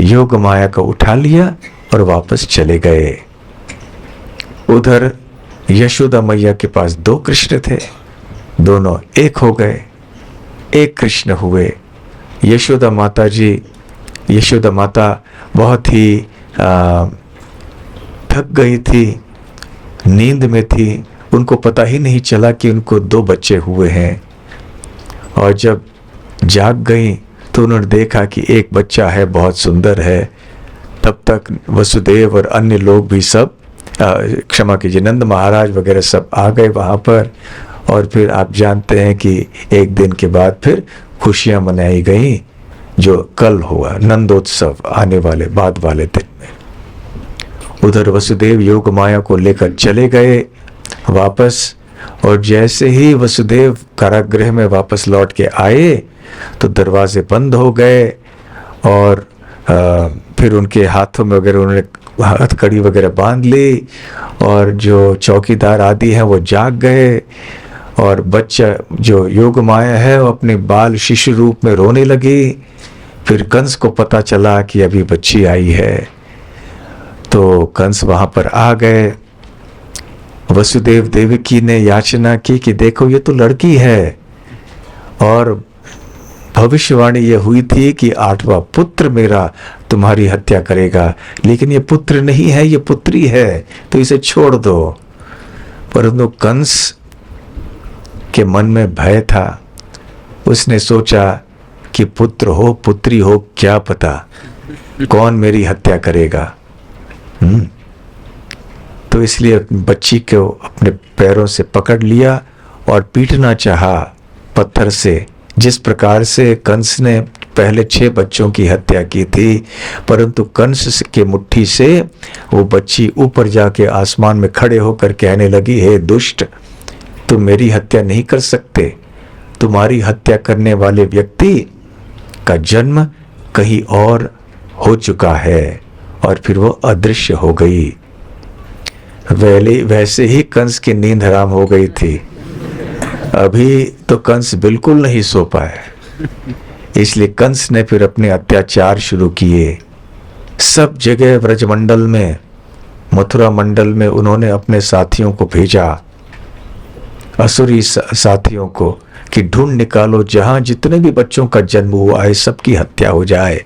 योग माया को उठा लिया और वापस चले गए। उधर यशोदा मैया के पास दो कृष्ण थे, दोनों एक हो गए, एक कृष्ण हुए। यशोदा माता बहुत ही थक गई थी, नींद में थी, उनको पता ही नहीं चला कि उनको दो बच्चे हुए हैं। और जब जाग गई तो उन्होंने देखा कि एक बच्चा है, बहुत सुंदर है। तब तक वसुदेव और अन्य लोग भी सब, क्षमा कीजिए, नंद महाराज वगैरह सब आ गए वहाँ पर। और फिर आप जानते हैं कि एक दिन के बाद फिर खुशियाँ मनाई गई, जो कल हुआ नंदोत्सव आने वाले बाद वाले दिन में। उधर वसुदेव योग माया को लेकर चले गए वापस, और जैसे ही वसुदेव कारागृह में वापस लौट के आए तो दरवाजे बंद हो गए, और फिर उनके हाथों में वगैरह उन्होंने हथकड़ी वगैरह बांध ली, और जो चौकीदार आदि हैं वो जाग गए, और बच्चा जो योग माया है वो अपने बाल शिशु रूप में रोने लगी। फिर कंस को पता चला कि अभी बच्ची आई है, तो कंस वहां पर आ गए। वसुदेव देवकी ने याचना की कि देखो ये तो लड़की है, और भविष्यवाणी ये हुई थी कि 8वां पुत्र मेरा तुम्हारी हत्या करेगा, लेकिन ये पुत्र नहीं है, ये पुत्री है, तो इसे छोड़ दो। परंतु कंस के मन में भय था, उसने सोचा कि पुत्र हो पुत्री हो क्या पता, कौन मेरी हत्या करेगा। तो इसलिए बच्ची को अपने पैरों से पकड़ लिया और पीटना चाहा पत्थर से, जिस प्रकार से कंस ने पहले 6 बच्चों की हत्या की थी। परंतु कंस के मुट्ठी से वो बच्ची ऊपर जाके आसमान में खड़े होकर कहने लगी, हे दुष्ट, तुम मेरी हत्या नहीं कर सकते, तुम्हारी हत्या करने वाले व्यक्ति का जन्म कहीं और हो चुका है। और फिर वो अदृश्य हो गई। वैसे ही कंस की नींद हराम हो गई थी। अभी तो कंस बिल्कुल नहीं सो पाए, इसलिए कंस ने फिर अपने अत्याचार शुरू किए। सब जगह ब्रजमंडल में मथुरा मंडल में उन्होंने अपने साथियों को भेजा, असुरी साथियों को, कि ढूंढ निकालो जहां जितने भी बच्चों का जन्म हुआ है सबकी हत्या हो जाए।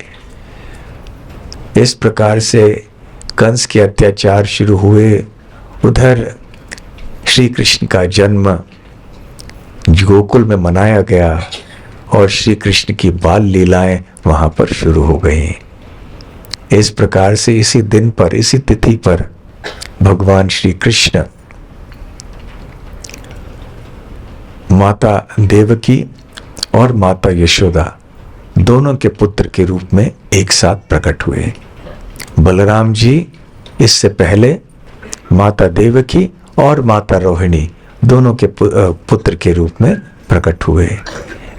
इस प्रकार से कंस के अत्याचार शुरू हुए। उधर श्री कृष्ण का जन्म गोकुल में मनाया गया और श्री कृष्ण की बाल लीलाएं वहां पर शुरू हो गई। इस प्रकार से इसी दिन पर, इसी तिथि पर भगवान श्री कृष्ण माता देवकी और माता यशोदा दोनों के पुत्र के रूप में एक साथ प्रकट हुए। बलराम जी इससे पहले माता देवकी और माता रोहिणी दोनों के पुत्र के रूप में प्रकट हुए।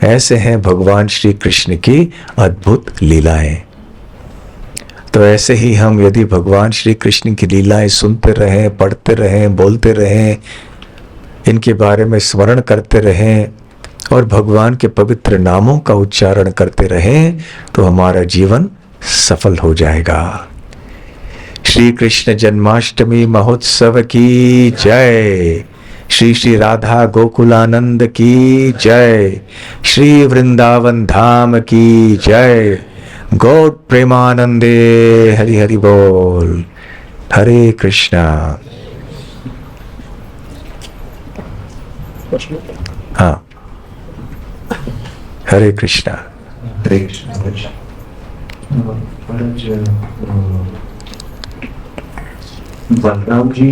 ऐसे हैं भगवान श्री कृष्ण की अद्भुत लीलाएं। तो ऐसे ही हम यदि भगवान श्री कृष्ण की लीलाएं सुनते रहें, पढ़ते रहें, बोलते रहें, इनके बारे में स्मरण करते रहें और भगवान के पवित्र नामों का उच्चारण करते रहें तो हमारा जीवन सफल हो जाएगा। श्री कृष्ण जन्माष्टमी महोत्सव की जय। श्री श्री राधा गोकुलानंद की जय। श्री वृंदावन धाम की जय। गौर प्रेमानंदे हरि हरि बोल। हरे कृष्णा। हाँ, हरे कृष्णा। हरे कृष्णा। बलराम जी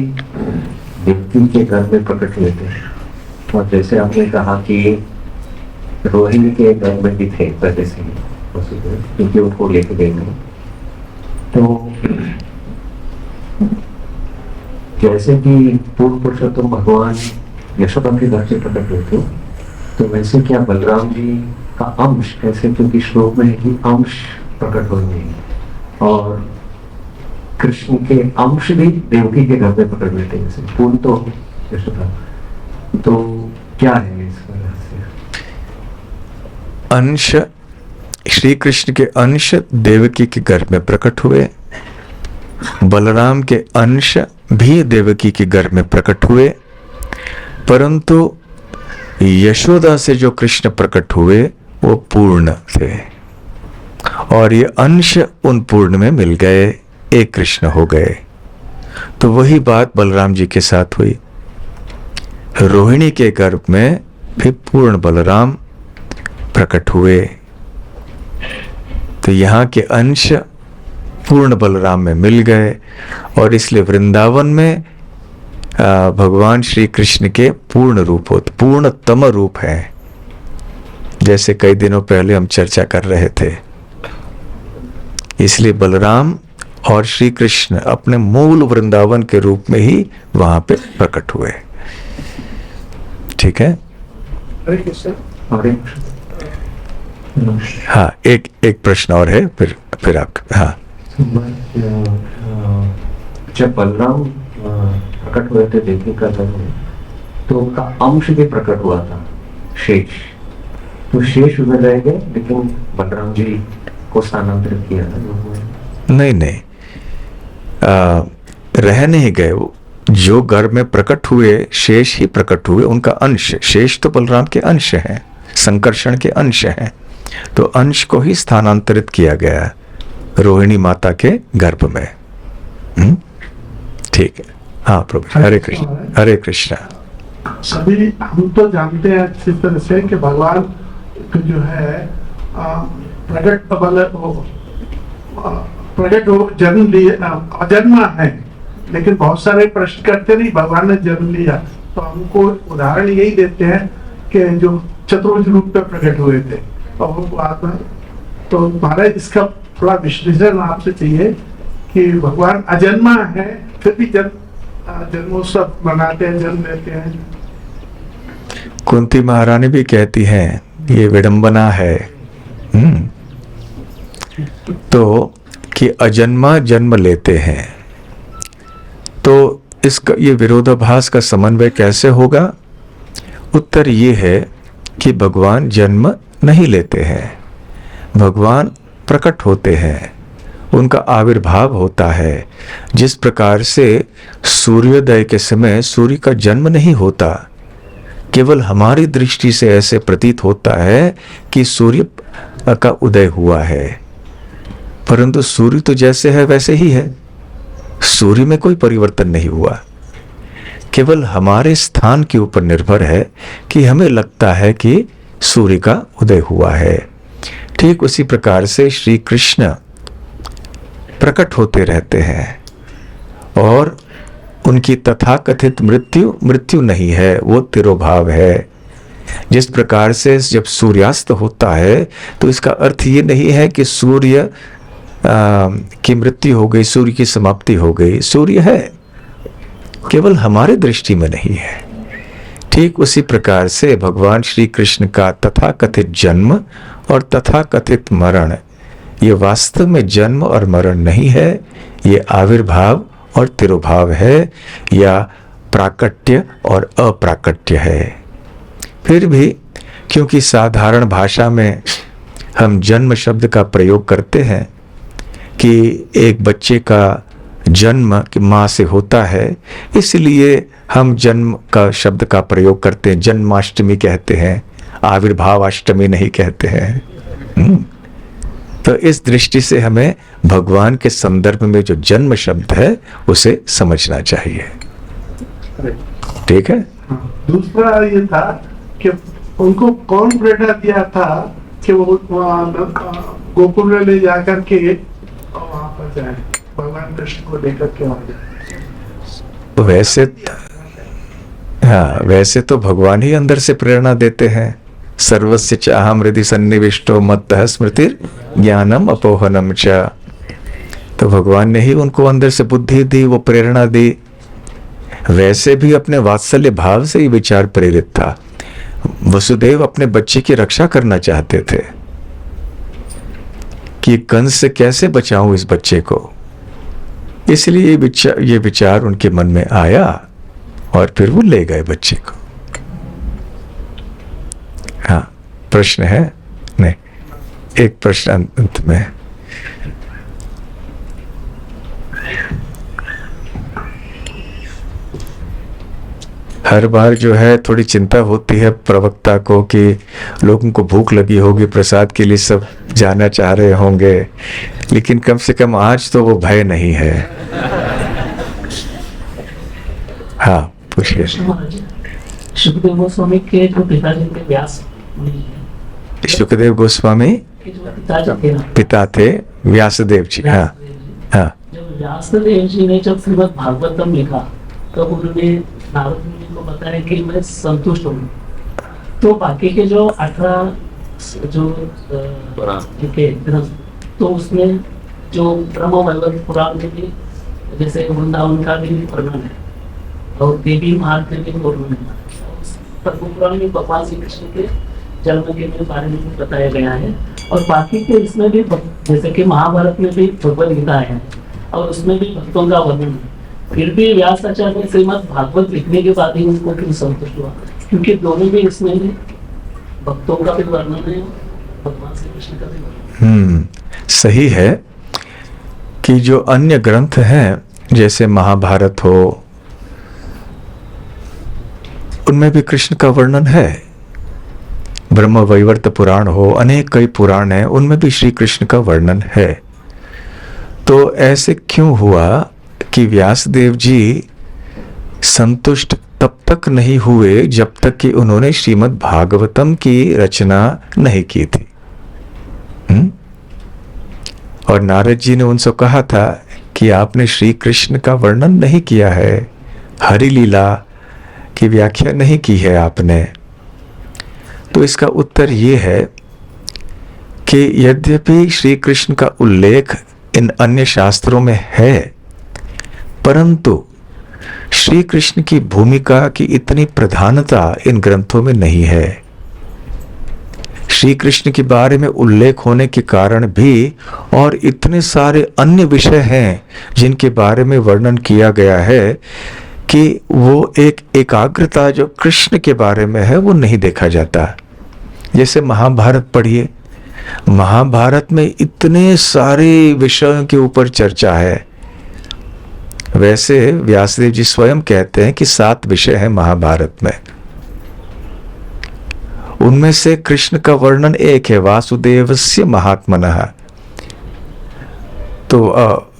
देवकी के घर में प्रकट हुए थे और जैसे आपने कहा कि रोहिणी के घर में भी थे पहले से ही, क्योंकि उनको लेके गए थे। तो जैसे कि पूर्व पुरुषोत्तम भगवान यशोदा के घर से प्रकट हुए थे, तो वैसे क्या बलराम जी का अंश ऐसे, क्योंकि श्लोक में है कि अंश प्रकट होंगे और कृष्ण के अंश भी देवकी के घर में प्रकट हुए थे। जैसे पूर्ण तो यशोदा, तो क्या है इस वजह से? अंश श्री कृष्ण के अंश देवकी के घर में प्रकट हुए। बलराम के अंश भी देवकी के घर में प्रकट हुए, परंतु यशोदा से जो कृष्ण प्रकट हुए वो पूर्ण थे और ये अंश उन पूर्ण में मिल गए, एक कृष्ण हो गए। तो वही बात बलराम जी के साथ हुई। रोहिणी के गर्भ में भी पूर्ण बलराम प्रकट हुए, तो यहाँ के अंश पूर्ण बलराम में मिल गए और इसलिए वृंदावन में भगवान श्री कृष्ण के पूर्ण रूप होते, पूर्णतम रूप है। जैसे कई दिनों पहले हम चर्चा कर रहे थे, इसलिए बलराम और श्री कृष्ण अपने मूल वृंदावन के रूप में ही वहां पे प्रकट हुए। ठीक है। हाँ, एक प्रश्न और है, फिर आप। हाँ, जब बलराम प्रकट हुए थे देवकी का घर में, तो उनका अंश भी प्रकट हुआ था, शेष। तो शेष उधर रह गए, लेकिन बलराम जी को स्थानांतरित किया था। नहीं, रह नहीं गए। वो जो घर में प्रकट हुए शेष ही प्रकट हुए, उनका अंश। शेष तो बलराम के अंश हैं, संकर्षण के अंश हैं, तो अंश को ही स्थानांतरित किया गया रोहिणी माता के गर्भ में। ठीक है। हाँ प्रभु। हरे कृष्ण। हरे कृष्णा। सभी हम तो जानते हैं अच्छी तरह से कि भगवान जो है प्रकट हो जन्म लिया, अजन्मा है, लेकिन बहुत सारे प्रश्न करते नहीं भगवान ने जन्म लिया। तो हमको उदाहरण यही देते हैं कि जो चतुर्भुज रूप में प्रकट हुए थे और वो आत्मा। तो महाराज इसका थोड़ा विश्लेषण आपसे चाहिए कि भगवान अजन्मा है, फिर भी जन्मोत्सव मनाते हैं, जन्म लेते हैं। कुंती महारानी भी कहती हैं ये विडंबना है। तो कि अजन्मा जन्म लेते हैं, तो इसका ये विरोधाभास का समन्वय कैसे होगा? उत्तर ये है कि भगवान जन्म नहीं लेते हैं, भगवान प्रकट होते हैं उनका आविर्भाव होता है। जिस प्रकार से सूर्योदय के समय सूर्य का जन्म नहीं होता, केवल हमारी दृष्टि से ऐसे प्रतीत होता है कि सूर्य का उदय हुआ है, परंतु सूर्य तो जैसे है वैसे ही है। सूर्य में कोई परिवर्तन नहीं हुआ, केवल हमारे स्थान के ऊपर निर्भर है कि हमें लगता है कि सूर्य का उदय हुआ है। ठीक उसी प्रकार से श्री कृष्ण प्रकट होते रहते हैं और उनकी तथाकथित मृत्यु नहीं है, वो तिरोभाव है। जिस प्रकार से जब सूर्यास्त होता है तो इसका अर्थ ये नहीं है कि सूर्य की मृत्यु हो गई, सूर्य की समाप्ति हो गई। सूर्य है, केवल हमारे दृष्टि में नहीं है। ठीक उसी प्रकार से भगवान श्री कृष्ण का तथाकथित जन्म और तथाकथित मरण, ये वास्तव में जन्म और मरण नहीं है, ये आविर्भाव और तिरोभाव है, या प्राकट्य और अप्राकट्य है। फिर भी क्योंकि साधारण भाषा में हम जन्म शब्द का प्रयोग करते हैं कि एक बच्चे का जन्म माँ से होता है, इसलिए हम जन्म का शब्द का प्रयोग करते हैं। जन्माष्टमी कहते हैं, आविर्भाव अष्टमी नहीं कहते हैं। तो इस दृष्टि से हमें भगवान के संदर्भ में जो जन्म शब्द है उसे समझना चाहिए। ठीक है। दूसरा ये था कि उनको कौन प्रेरणा दिया था कि वो गोकुल में ले जाकर के वहां पर जाए, भगवान कृष्ण को लेकर के वहां जाए? वैसे तो भगवान ही अंदर से प्रेरणा देते हैं। सर्वस्य चाहम हृदि सन्निविष्टो मत्तः स्मृतिर ज्ञानम अपोहनम च। तो भगवान ने ही उनको अंदर से बुद्धि दी, वो प्रेरणा दी। वैसे भी अपने वात्सल्य भाव से ही विचार प्रेरित था। वसुदेव अपने बच्चे की रक्षा करना चाहते थे कि कंस से कैसे बचाऊं इस बच्चे को, इसलिए ये विचार उनके मन में आया और फिर वो ले गए बच्चे को। हाँ, प्रश्न है? नहीं, एक प्रश्न अंत में। हर बार जो है थोड़ी चिंता होती है प्रवक्ता को कि लोगों को भूख लगी होगी, प्रसाद के लिए सब जाना चाह रहे होंगे, लेकिन कम से कम आज तो वो भय नहीं है। हाँ, पूछिए। सुखदेव गोस्वामी के जो पिताजी थे व्यास, सुखदेव गोस्वामी के जो पिताजी थे ना, पिता थे व्यासदेव जी। हाँ हाँ। जब व्यासदेव जी ने जब श्रीमद् भागवतम लिखा तो उन्होंने नारद मुनि को बताया कि मैं संतुष्ट हूँ। तो बाकी के जो 18 जो ग्रंथ, तो उसमें जो ब्रह्म वैवर्त पुराण में भी जैसे वृंदावन का भी वर्णन है और देवी मार्ग में भी वर्णन है। पद्म पुराण में भगवान श्री कृष्ण के जन्म के बारे में भी बताया गया है, और बाकी के इसमें भी जैसे कि महाभारत में भी भगवद गीता है और उसमें भी भक्तों का वर्णन है। फिर भी व्यासाचार्य ने श्रीमद् भागवत लिखने के बाद ही उनको क्यों संतुष्ट हुआ? क्योंकि दोनों भी इसमें भी भक्तों का भी वर्णन है, भगवान श्री कृष्ण का भी वर्णन। सही है कि जो अन्य ग्रंथ हैं जैसे महाभारत हो, उनमें भी कृष्ण का वर्णन है। ब्रह्म वैवर्त पुराण हो, अनेक कई पुराण हैं, उनमें भी श्री कृष्ण का वर्णन है। तो ऐसे क्यों हुआ कि व्यासदेव जी संतुष्ट तब तक नहीं हुए जब तक कि उन्होंने श्रीमद् भागवतम की रचना नहीं की थी। और नारद जी ने उनसे कहा था कि आपने श्री कृष्ण का वर्णन नहीं किया है, हरि लीला की व्याख्या नहीं की है आपने। तो इसका उत्तर ये है कि यद्यपि श्री कृष्ण का उल्लेख इन अन्य शास्त्रों में है, परंतु श्री कृष्ण की भूमिका की इतनी प्रधानता इन ग्रंथों में नहीं है। श्री कृष्ण के बारे में उल्लेख होने के कारण भी और इतने सारे अन्य विषय हैं जिनके बारे में वर्णन किया गया है कि वो एक एकाग्रता जो कृष्ण के बारे में है वो नहीं देखा जाता। जैसे महाभारत पढ़िए, महाभारत में इतने सारे विषयों के ऊपर चर्चा है। वैसे व्यासदेव जी स्वयं कहते हैं कि 7 विषय हैं महाभारत में। उनमें से कृष्ण का वर्णन एक है, वासुदेवस्य महात्मनः। तो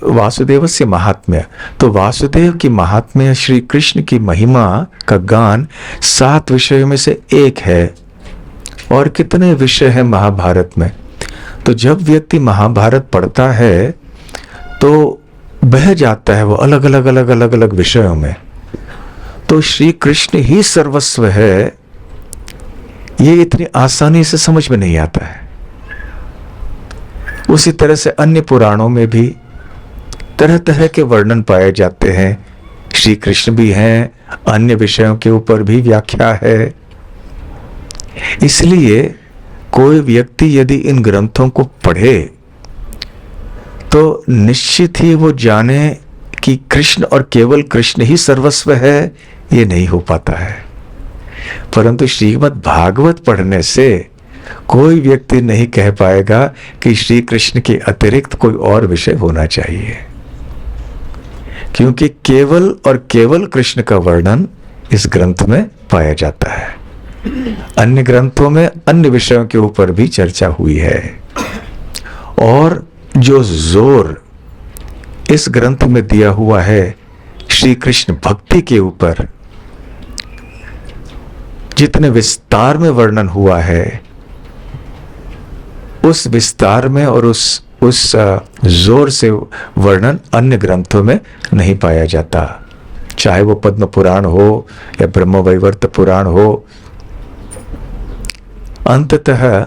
वासुदेवस्य महात्म्य, तो वासुदेव की महात्म्य, श्री कृष्ण की महिमा का गान 7 विषयों में से एक है। और कितने विषय हैं महाभारत में। तो जब व्यक्ति महाभारत पढ़ता है तो बह जाता है वो अलग अलग विषयों में। तो श्री कृष्ण ही सर्वस्व है, ये इतनी आसानी से समझ में नहीं आता है। उसी तरह से अन्य पुराणों में भी तरह तरह के वर्णन पाए जाते हैं। श्री कृष्ण भी हैं, अन्य विषयों के ऊपर भी व्याख्या है। इसलिए कोई व्यक्ति यदि इन ग्रंथों को पढ़े तो निश्चित ही वो जाने कि कृष्ण और केवल कृष्ण ही सर्वस्व है, ये नहीं हो पाता है। परंतु श्रीमद् भागवत पढ़ने से कोई व्यक्ति नहीं कह पाएगा कि श्री कृष्ण के अतिरिक्त कोई और विषय होना चाहिए, क्योंकि केवल और केवल कृष्ण का वर्णन इस ग्रंथ में पाया जाता है। अन्य ग्रंथों में अन्य विषयों के ऊपर भी चर्चा हुई है। और जो जोर इस ग्रंथ में दिया हुआ है श्री कृष्ण भक्ति के ऊपर, जितने विस्तार में वर्णन हुआ है, उस विस्तार में और उस जोर से वर्णन अन्य ग्रंथों में नहीं पाया जाता। चाहे वो पद्म पुराण हो या ब्रह्मवैवर्त पुराण हो। अंततः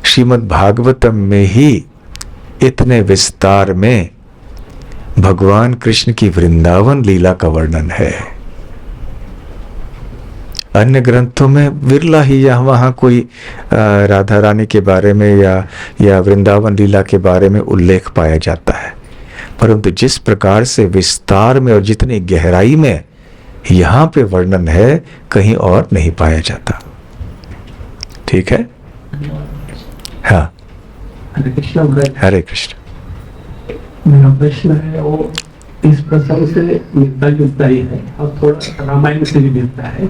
श्रीमद् भागवतम में ही इतने विस्तार में भगवान कृष्ण की वृंदावन लीला का वर्णन है। अन्य ग्रंथों में विरला ही यहाँ वहाँ कोई राधा रानी के बारे में या वृंदावन लीला के बारे में उल्लेख पाया जाता है। परंतु जिस प्रकार से विस्तार में और जितनी गहराई में यहाँ पे वर्णन है, कहीं और नहीं पाया जाता। ठीक है? हाँ, हरे कृष्ण महाराज। हरे कृष्ण। मेरा प्रश्न है वो इस प्रसंग से मिलता जुलता ही है और थोड़ा रामायण से भी मिलता है।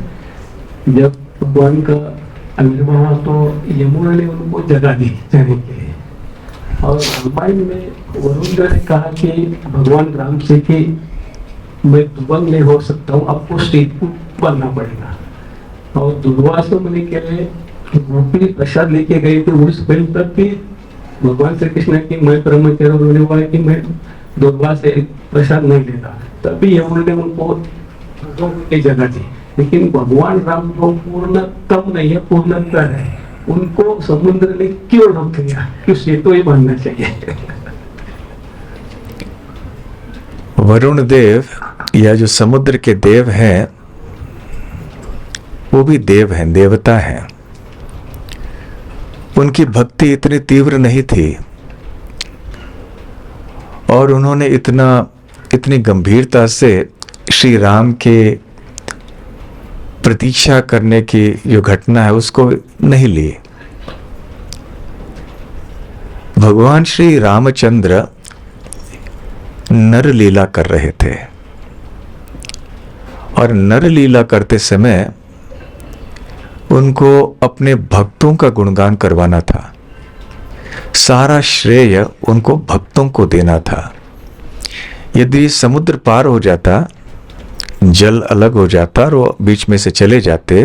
जब भगवान का आविर्भाव तो यमुना ने उनको जगह दी जाने के लिए, और रामायण में वरुण ने कहा कि भगवान राम से कि मैं दुर्बल नहीं हो सकता हूँ, आपको स्टेज बनना पड़ेगा। और दुर्वासा मुनि के लिए गोपी प्रसाद लेके गए थे, उस फिल्म तक भी भगवान श्री कृष्ण की मैं ब्रह्मचर्य होने वाला कि मैं दुर्वा से प्रसाद नहीं लेता, तब भी यमुना ने उनको जगह दी। लेकिन भगवान राम जो पूर्णतम नहीं है, पूर्णतर है, उनको समुद्र ने क्यों रोक दिया कि सेतु ही बनना चाहिए? वरुण देव या जो समुद्र के देव हैं, वो भी देव हैं, देवता हैं। उनकी भक्ति इतनी तीव्र नहीं थी और उन्होंने इतनी गंभीरता से श्री राम के प्रतीक्षा करने की जो घटना है उसको नहीं ली। भगवान श्री रामचंद्र नर लीला कर रहे थे और नर लीला करते समय उनको अपने भक्तों का गुणगान करवाना था। सारा श्रेय उनको भक्तों को देना था। यदि समुद्र पार हो जाता, जल अलग हो जाता और वो बीच में से चले जाते,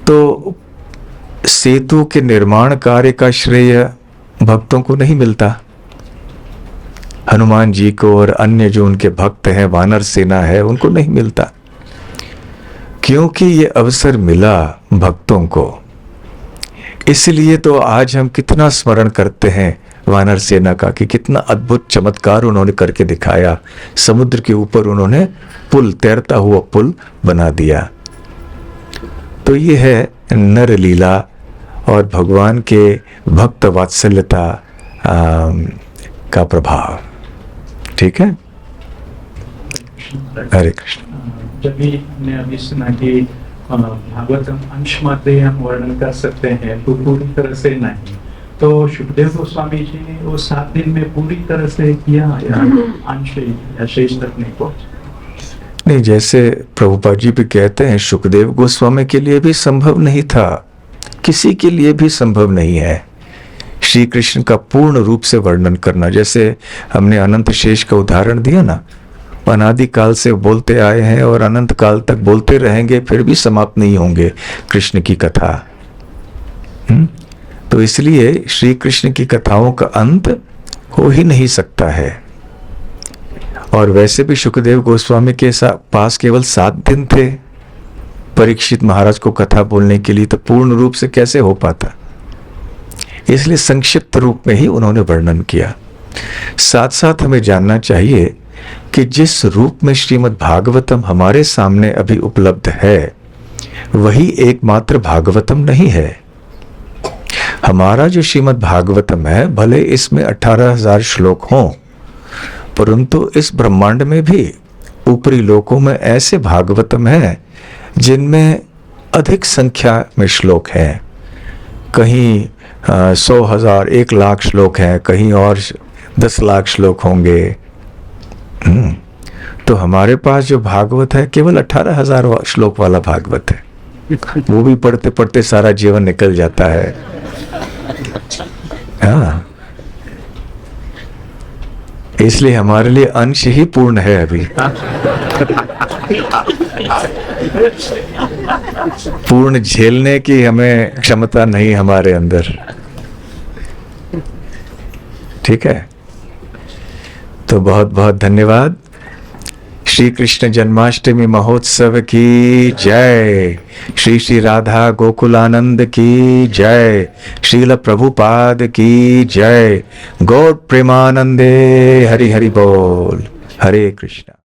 तो सेतु के निर्माण कार्य का श्रेय भक्तों को नहीं मिलता। हनुमान जी को और अन्य जो उनके भक्त हैं, वानर सेना है, उनको नहीं मिलता, क्योंकि ये अवसर मिला भक्तों को। इसलिए तो आज हम कितना स्मरण करते हैं वानर सेना का कि कितना अद्भुत चमत्कार उन्होंने करके दिखाया। समुद्र के ऊपर उन्होंने पुल, तैरता हुआ पुल बना दिया। तो ये है नर लीला और भगवान के भक्त वात्सल्यता का प्रभाव। ठीक है? हरे कृष्ण। जब भी हमने अभी सुना कि भागवतम अंश मात्र हम वर्णन कर सकते हैं, तो पूरी तरह से नहीं। तो सुखदेव गोस्वामी जी ने वो 7 दिन में पूरी तरह से किया या अंश या शेष तक नहीं पहुंचे? नहीं, जैसे प्रभुपाद जी भी कहते हैं, सुखदेव गोस्वामी के लिए भी संभव नहीं था, किसी के लिए भी संभव नहीं है श्री कृष्ण का पूर्ण रूप से वर्णन करना। जैसे हमने अनंत शेष का उदाहरण दिया ना, अनादि काल से बोलते आए हैं और अनंत काल तक बोलते रहेंगे, फिर भी समाप्त नहीं होंगे कृष्ण की कथा। तो इसलिए श्री कृष्ण की कथाओं का अंत हो ही नहीं सकता है। और वैसे भी सुखदेव गोस्वामी के पास केवल 7 दिन थे परीक्षित महाराज को कथा बोलने के लिए, तो पूर्ण रूप से कैसे हो पाता। इसलिए संक्षिप्त रूप में ही उन्होंने वर्णन किया। साथ साथ हमें जानना चाहिए कि जिस रूप में श्रीमद् भागवतम हमारे सामने अभी उपलब्ध है, वही एकमात्र भागवतम नहीं है। हमारा जो श्रीमद् भागवतम है, भले इसमें 18,000 श्लोक हों, परंतु इस ब्रह्मांड में भी ऊपरी लोकों में ऐसे भागवतम हैं जिनमें अधिक संख्या में श्लोक हैं। कहीं 100,000 1 लाख श्लोक हैं, कहीं और 10 लाख श्लोक होंगे। तो हमारे पास जो भागवत है केवल 18,000 श्लोक वाला भागवत है, वो भी पढ़ते पढ़ते सारा जीवन निकल जाता है। हाँ, इसलिए हमारे लिए अंश ही पूर्ण है अभी। पूर्ण झेलने की हमें क्षमता नहीं हमारे अंदर। ठीक है, तो बहुत बहुत धन्यवाद। श्री कृष्ण जन्माष्टमी महोत्सव की जय। श्री श्री राधा गोकुलानंद की जय। श्रील प्रभुपाद की जय। गौर प्रेमानंदे। हरि हरि बोल। हरे कृष्णा।